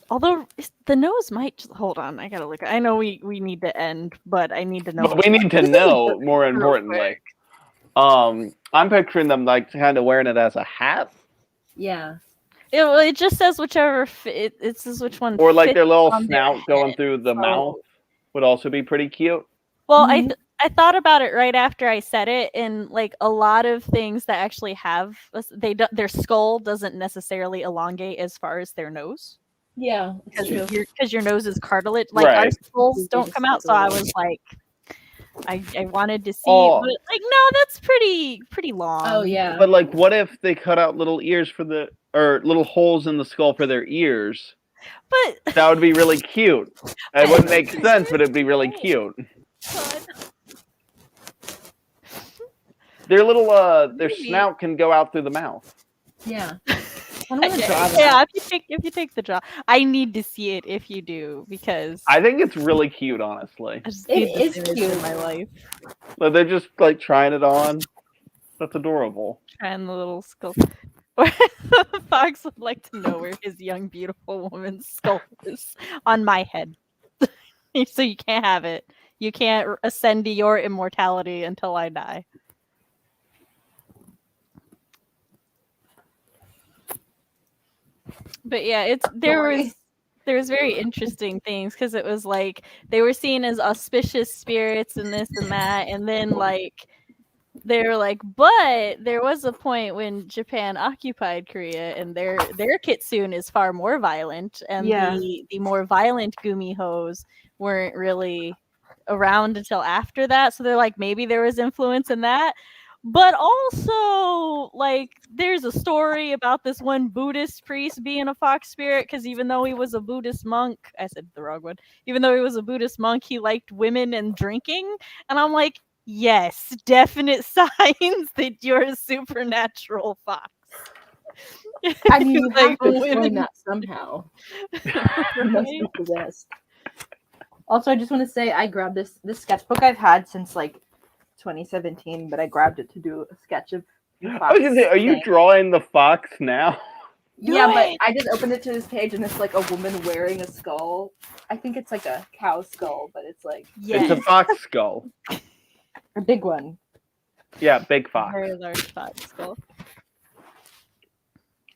although the nose might just, hold on, I gotta look. I know we need to end, but I need to know. But we need to know, more importantly. I'm picturing them like kind of wearing it as a hat. Yeah. It just says whichever it says which one. Or like their little snout going through the mouth would also be pretty cute. Well, I thought about it right after I said it, and like a lot of things that actually have their skull doesn't necessarily elongate as far as their nose. Yeah, because your nose is cartilage. Like our skulls don't come out, so I was like, I wanted to see, but like no, that's pretty long. Oh yeah. But like, what if they cut out little ears or little holes in the skull for their ears? But that would be really cute. It wouldn't make sense, but it'd be really cute. Their little their snout can go out through the mouth. Yeah. Yeah, if you take the draw, I need to see it if you do, because I think it's really cute, honestly. It is cute in my life. But they're just like trying it on. That's adorable. Trying the little skull. The fox would like to know where his young, beautiful woman's skull is on my head. So you can't have it. You can't ascend to your immortality until I die. But yeah, there was very interesting things because it was like they were seen as auspicious spirits and this and that, and then like they were like, but there was a point when Japan occupied Korea, and their kitsune is far more violent, and the more violent gumihos weren't really around until after that. So they're like, maybe there was influence in that. But also, like, there's a story about this one Buddhist priest being a fox spirit because even though he was a Buddhist monk, I said the wrong one. Even though he was a Buddhist monk, he liked women and drinking. And I'm like, yes, definite signs that you're a supernatural fox. I mean, you have Like, to explain women- that somehow. You must be possessed. Also, I just want to say I grabbed this sketchbook I've had since like 2017, but I grabbed it to do a sketch of the I fox was gonna say, are you thing. drawing the fox now? Yeah, but I just opened it to this page and it's like a woman wearing a skull. I think it's like a cow skull, but it's like It's a fox skull. a big one. Yeah, big fox. Very large fox skull.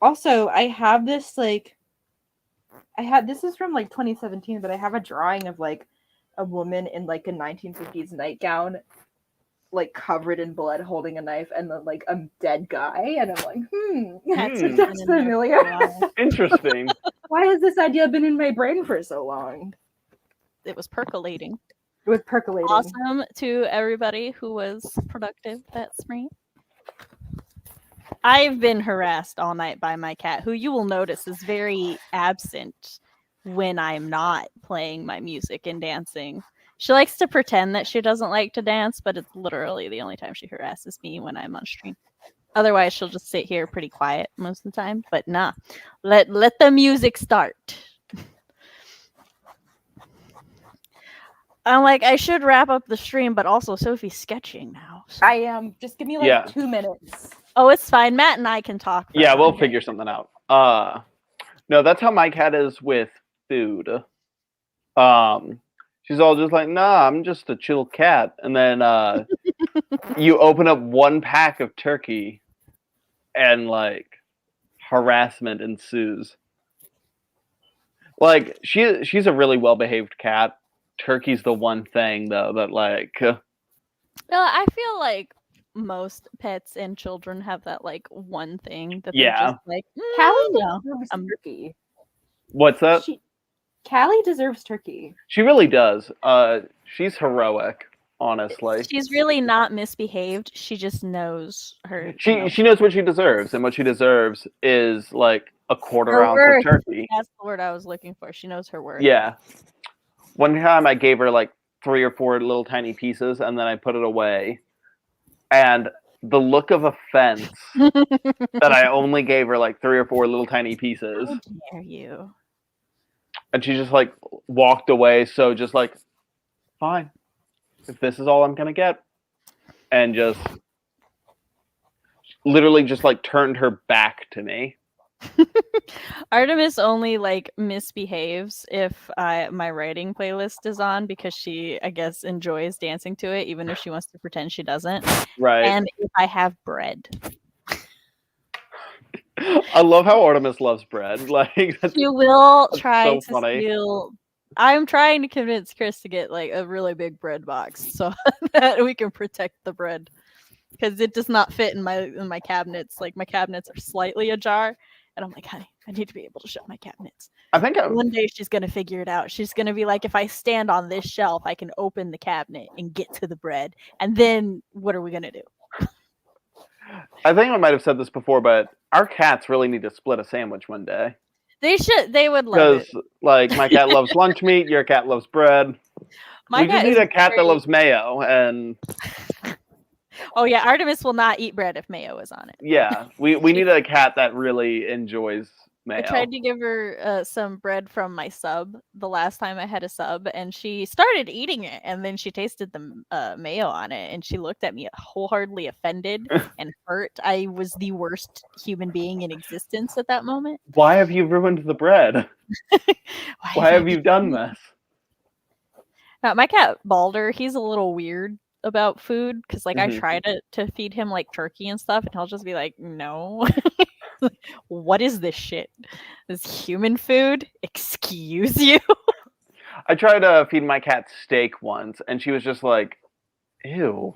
Also, I have this like this is from like 2017, but I have a drawing of like a woman in like a 1950s nightgown, like covered in blood, holding a knife, and then like a dead guy, and I'm like, that's familiar. Interesting. Why has this idea been in my brain for so long? It was percolating. It was percolating. Awesome to everybody who was productive that spring. I've been harassed all night by my cat, who you will notice is very absent when I'm not playing my music and dancing. She likes to pretend that she doesn't like to dance, but it's literally the only time she harasses me when I'm on stream. Otherwise, she'll just sit here pretty quiet most of the time. But nah, let the music start. I'm like, I should wrap up the stream, but also Sophie's sketching now. So. I am. Just give me like 2 minutes. Oh, it's fine. Matt and I can talk. Yeah, we'll figure something out. No, that's how my cat is with food. She's all just like, nah, I'm just a chill cat. And then you open up one pack of turkey and like harassment ensues. Like she's a really well-behaved cat. Turkey's the one thing though that like well, I feel like most pets and children have that like one thing that they're just like, Callie deserves turkey. What's that? Callie deserves turkey. She really does. She's heroic, honestly. She's really not misbehaved. She just knows her. She knows what she deserves, and what she deserves is like a quarter ounce of turkey. That's the word I was looking for. She knows her worth. Yeah. One time I gave her like 3 or 4 little tiny pieces, and then I put it away. And the look of offense that I only gave her like 3 or 4 little tiny pieces. How dare you? And she just like walked away. So just like, fine, if this is all I'm gonna get, and just literally just like turned her back to me. Artemis only like misbehaves if my writing playlist is on because she, I guess, enjoys dancing to it, even if she wants to pretend she doesn't. Right. And if I have bread. I love how Artemis loves bread. Like you will try so to funny. steal. I'm trying to convince Chris to get like a really big bread box so that we can protect the bread because it does not fit in my cabinets. Like my cabinets are slightly ajar. And I'm like, honey, I need to be able to shut my cabinets. I think one day she's going to figure it out. She's going to be like, if I stand on this shelf, I can open the cabinet and get to the bread. And then what are we going to do? I think I might have said this before, but our cats really need to split a sandwich one day. They should. They would love it. Because, like, my cat loves lunch meat, your cat loves bread. We just need a cat that loves mayo, and... Oh, yeah, Artemis will not eat bread if mayo is on it. Yeah, we need a cat that really enjoys mayo. I tried to give her some bread from my sub the last time I had a sub, and she started eating it, and then she tasted the mayo on it, and she looked at me wholeheartedly offended and hurt. I was the worst human being in existence at that moment. Why have you ruined the bread? Why have you done this? Now, my cat Balder, he's a little weird about food because like I try to feed him like turkey and stuff, and he'll just be like, no. What is this shit? This human food? Excuse you? I tried to feed my cat steak once, and she was just like, "Ew,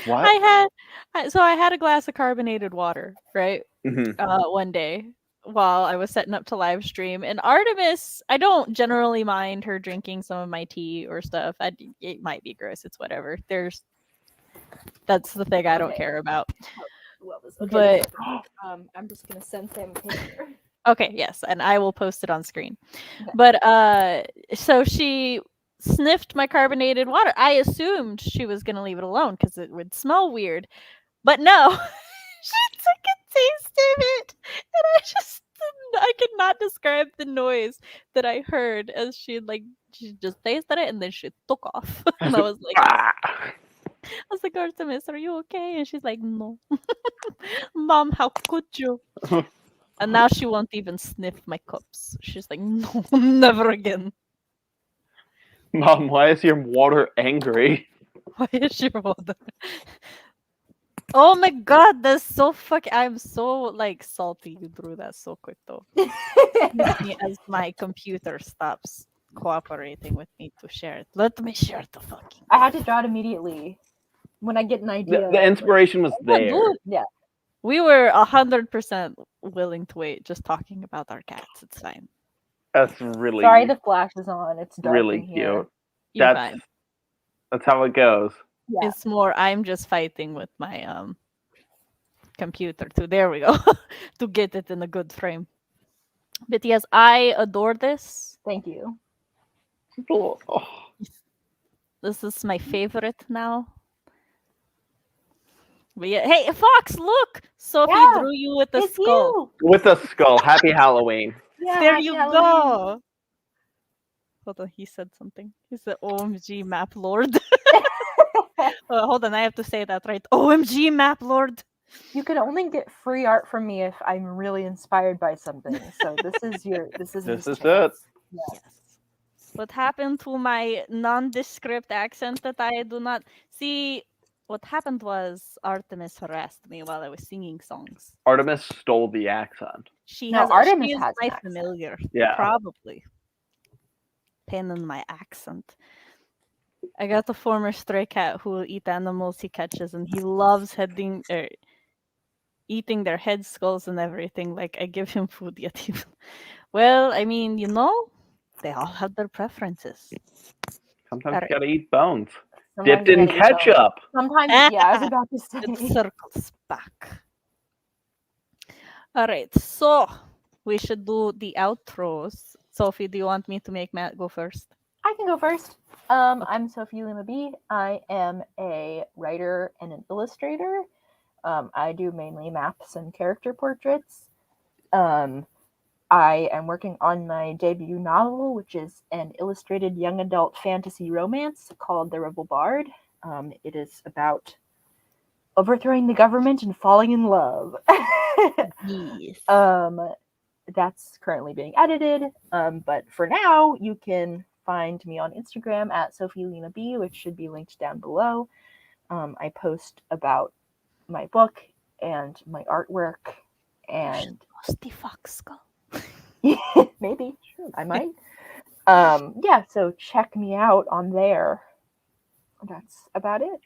what?" I had a glass of carbonated water, right? Mhm. One day while I was setting up to live stream, and Artemis, I don't generally mind her drinking some of my tea or stuff. It might be gross. It's whatever. That's the thing I don't Okay. care about. Well, But I'm just gonna send him a picture. okay, yes, and I will post it on screen. Okay. But so she sniffed my carbonated water. I assumed she was gonna leave it alone because it would smell weird. But no, she took a taste of it, and I could not describe the noise that I heard as she just tasted it and then she took off. And I was like, Artemis, are you okay? And she's like, no. Mom, how could you? And now she won't even sniff my cups. She's like, no, never again. Mom, why is your water angry? Why is your water? Oh my god, that's so fucking. I'm so like salty you drew that so quick though. Me as my computer stops cooperating with me to share it. Let me share the fucking. I had to draw it immediately when I get an idea. The inspiration was there. Dude, Yeah. we were 100% willing to wait just talking about our cats. It's fine. That's really Sorry, the flash is on. It's dark really in here. cute. You're That's fine. that's how it goes. Yeah. It's more I'm just fighting with my computer too. There we go. To get it in a good frame. But yes, I adore this. Thank you. Oh, This is my favorite now. But yeah, hey, Fox, look! Sophie Yeah, drew you with a It's skull. you. with a skull. Happy Halloween. Yeah, There happy you Halloween. go. Hold on, he said something. He said, OMG, Map Lord. Hold on, I have to say that right. OMG, Map Lord. You can only get free art from me if I'm really inspired by something. So this is This his is it. chance. Yeah. Yes. What happened to my nondescript accent that I do not see? What happened was Artemis harassed me while I was singing songs. Artemis stole the accent. She No, has Artemis she is has my an accent. familiar. Yeah. Probably. Pain in my accent. I got a former stray cat who will eat animals he catches, and he loves eating their head skulls and everything. Like I give him food, yet he. Well, I mean, they all have their preferences. Sometimes Alright. you gotta eat bones. Sometimes Dipped you in gotta eat bones. ketchup. Sometimes, yeah, I was about to say. It circles back. All right, so we should do the outros. Sophie, do you want me to make Matt go first? I can go first. I'm Sophie Lina B. I am a writer and an illustrator. I do mainly maps and character portraits. I am working on my debut novel, which is an illustrated young adult fantasy romance called The Rebel Bard. It is about overthrowing the government and falling in love. Yes. That's currently being edited. But for now, you can find me on Instagram at Sophie Lina B, which should be linked down below. I post about my book and my artwork, and the fox skull. maybe I might. Yeah, so check me out on there. That's about it.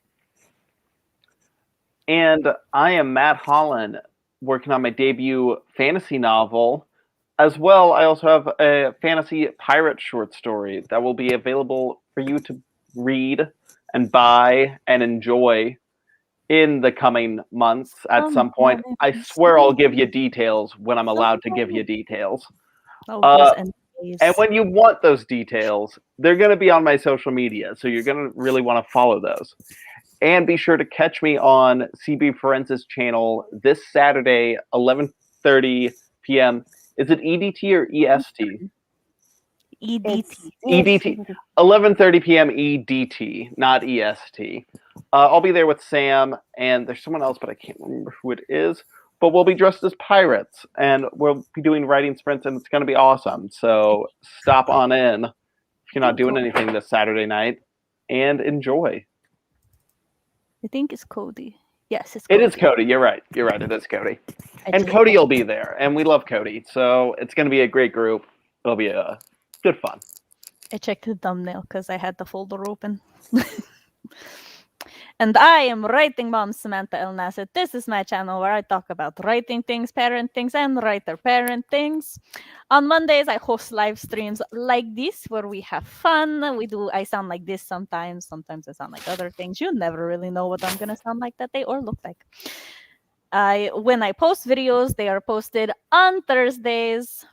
And I am Matt Hollon, working on my debut fantasy novel. As well, I also have a fantasy pirate short story that will be available for you to read and buy and enjoy in the coming months at some point. I swear I'll give you details when I'm allowed to give you details. And when you want those details, they're going to be on my social media, so you're going to really want to follow those. And be sure to catch me on CB Forensis channel this Saturday, 11:30 p.m. Is it EDT or EST? EDT. EDT. 11:30 p.m. EDT, not EST. I'll be there with Sam, and there's someone else, but I can't remember who it is. But we'll be dressed as pirates, and we'll be doing writing sprints, and it's going to be awesome. So stop on in if you're not doing anything this Saturday night, and enjoy. I think it's Cody. Yes, it's It Cody. is Cody. You're right. You're right. It is Cody. I And just- Cody will be there, and we love Cody, so it's going to be a great group. It'll be good fun. I checked the thumbnail because I had the folder open. And I am Writing Mom Samantha L. Nasset. This is my channel where I talk about writing things, parent things, and writer parent things. On Mondays, I host live streams like this where we have fun. I sound like this sometimes. Sometimes I sound like other things. You never really know what I'm going to sound like that day or look like. When I post videos, they are posted on Thursdays.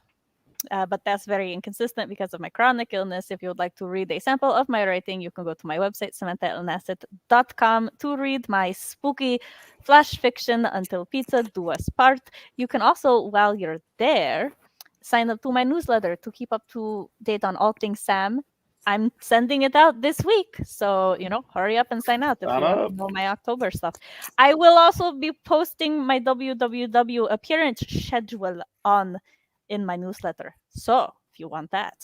But that's very inconsistent because of my chronic illness. If you would like to read a sample of my writing, you can go to my website, samanthaalnasset.com, to read my spooky flash fiction, Until Pizza Do Us Part. You can also, while you're there, sign up to my newsletter to keep up to date on all things Sam. I'm sending it out this week. So, hurry up and sign up if you want to know my October stuff. I will also be posting my WWW appearance schedule in my newsletter. So if you want that,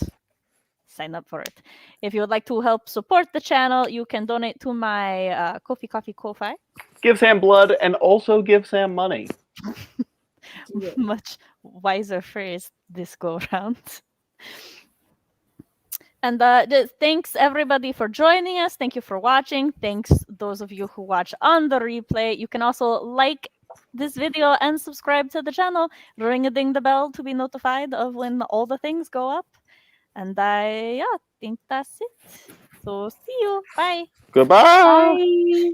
sign up for it. If you would like to help support the channel, you can donate to my Ko-fi. Give Sam blood and also give Sam money. Much wiser phrase this go round. And thanks everybody for joining us. Thank you for watching. Thanks those of you who watch on the replay. You can also like this video and subscribe to the channel. Ring-a-ding the bell to be notified of when all the things go up. And I think that's it. So see you. Bye. Goodbye. Bye.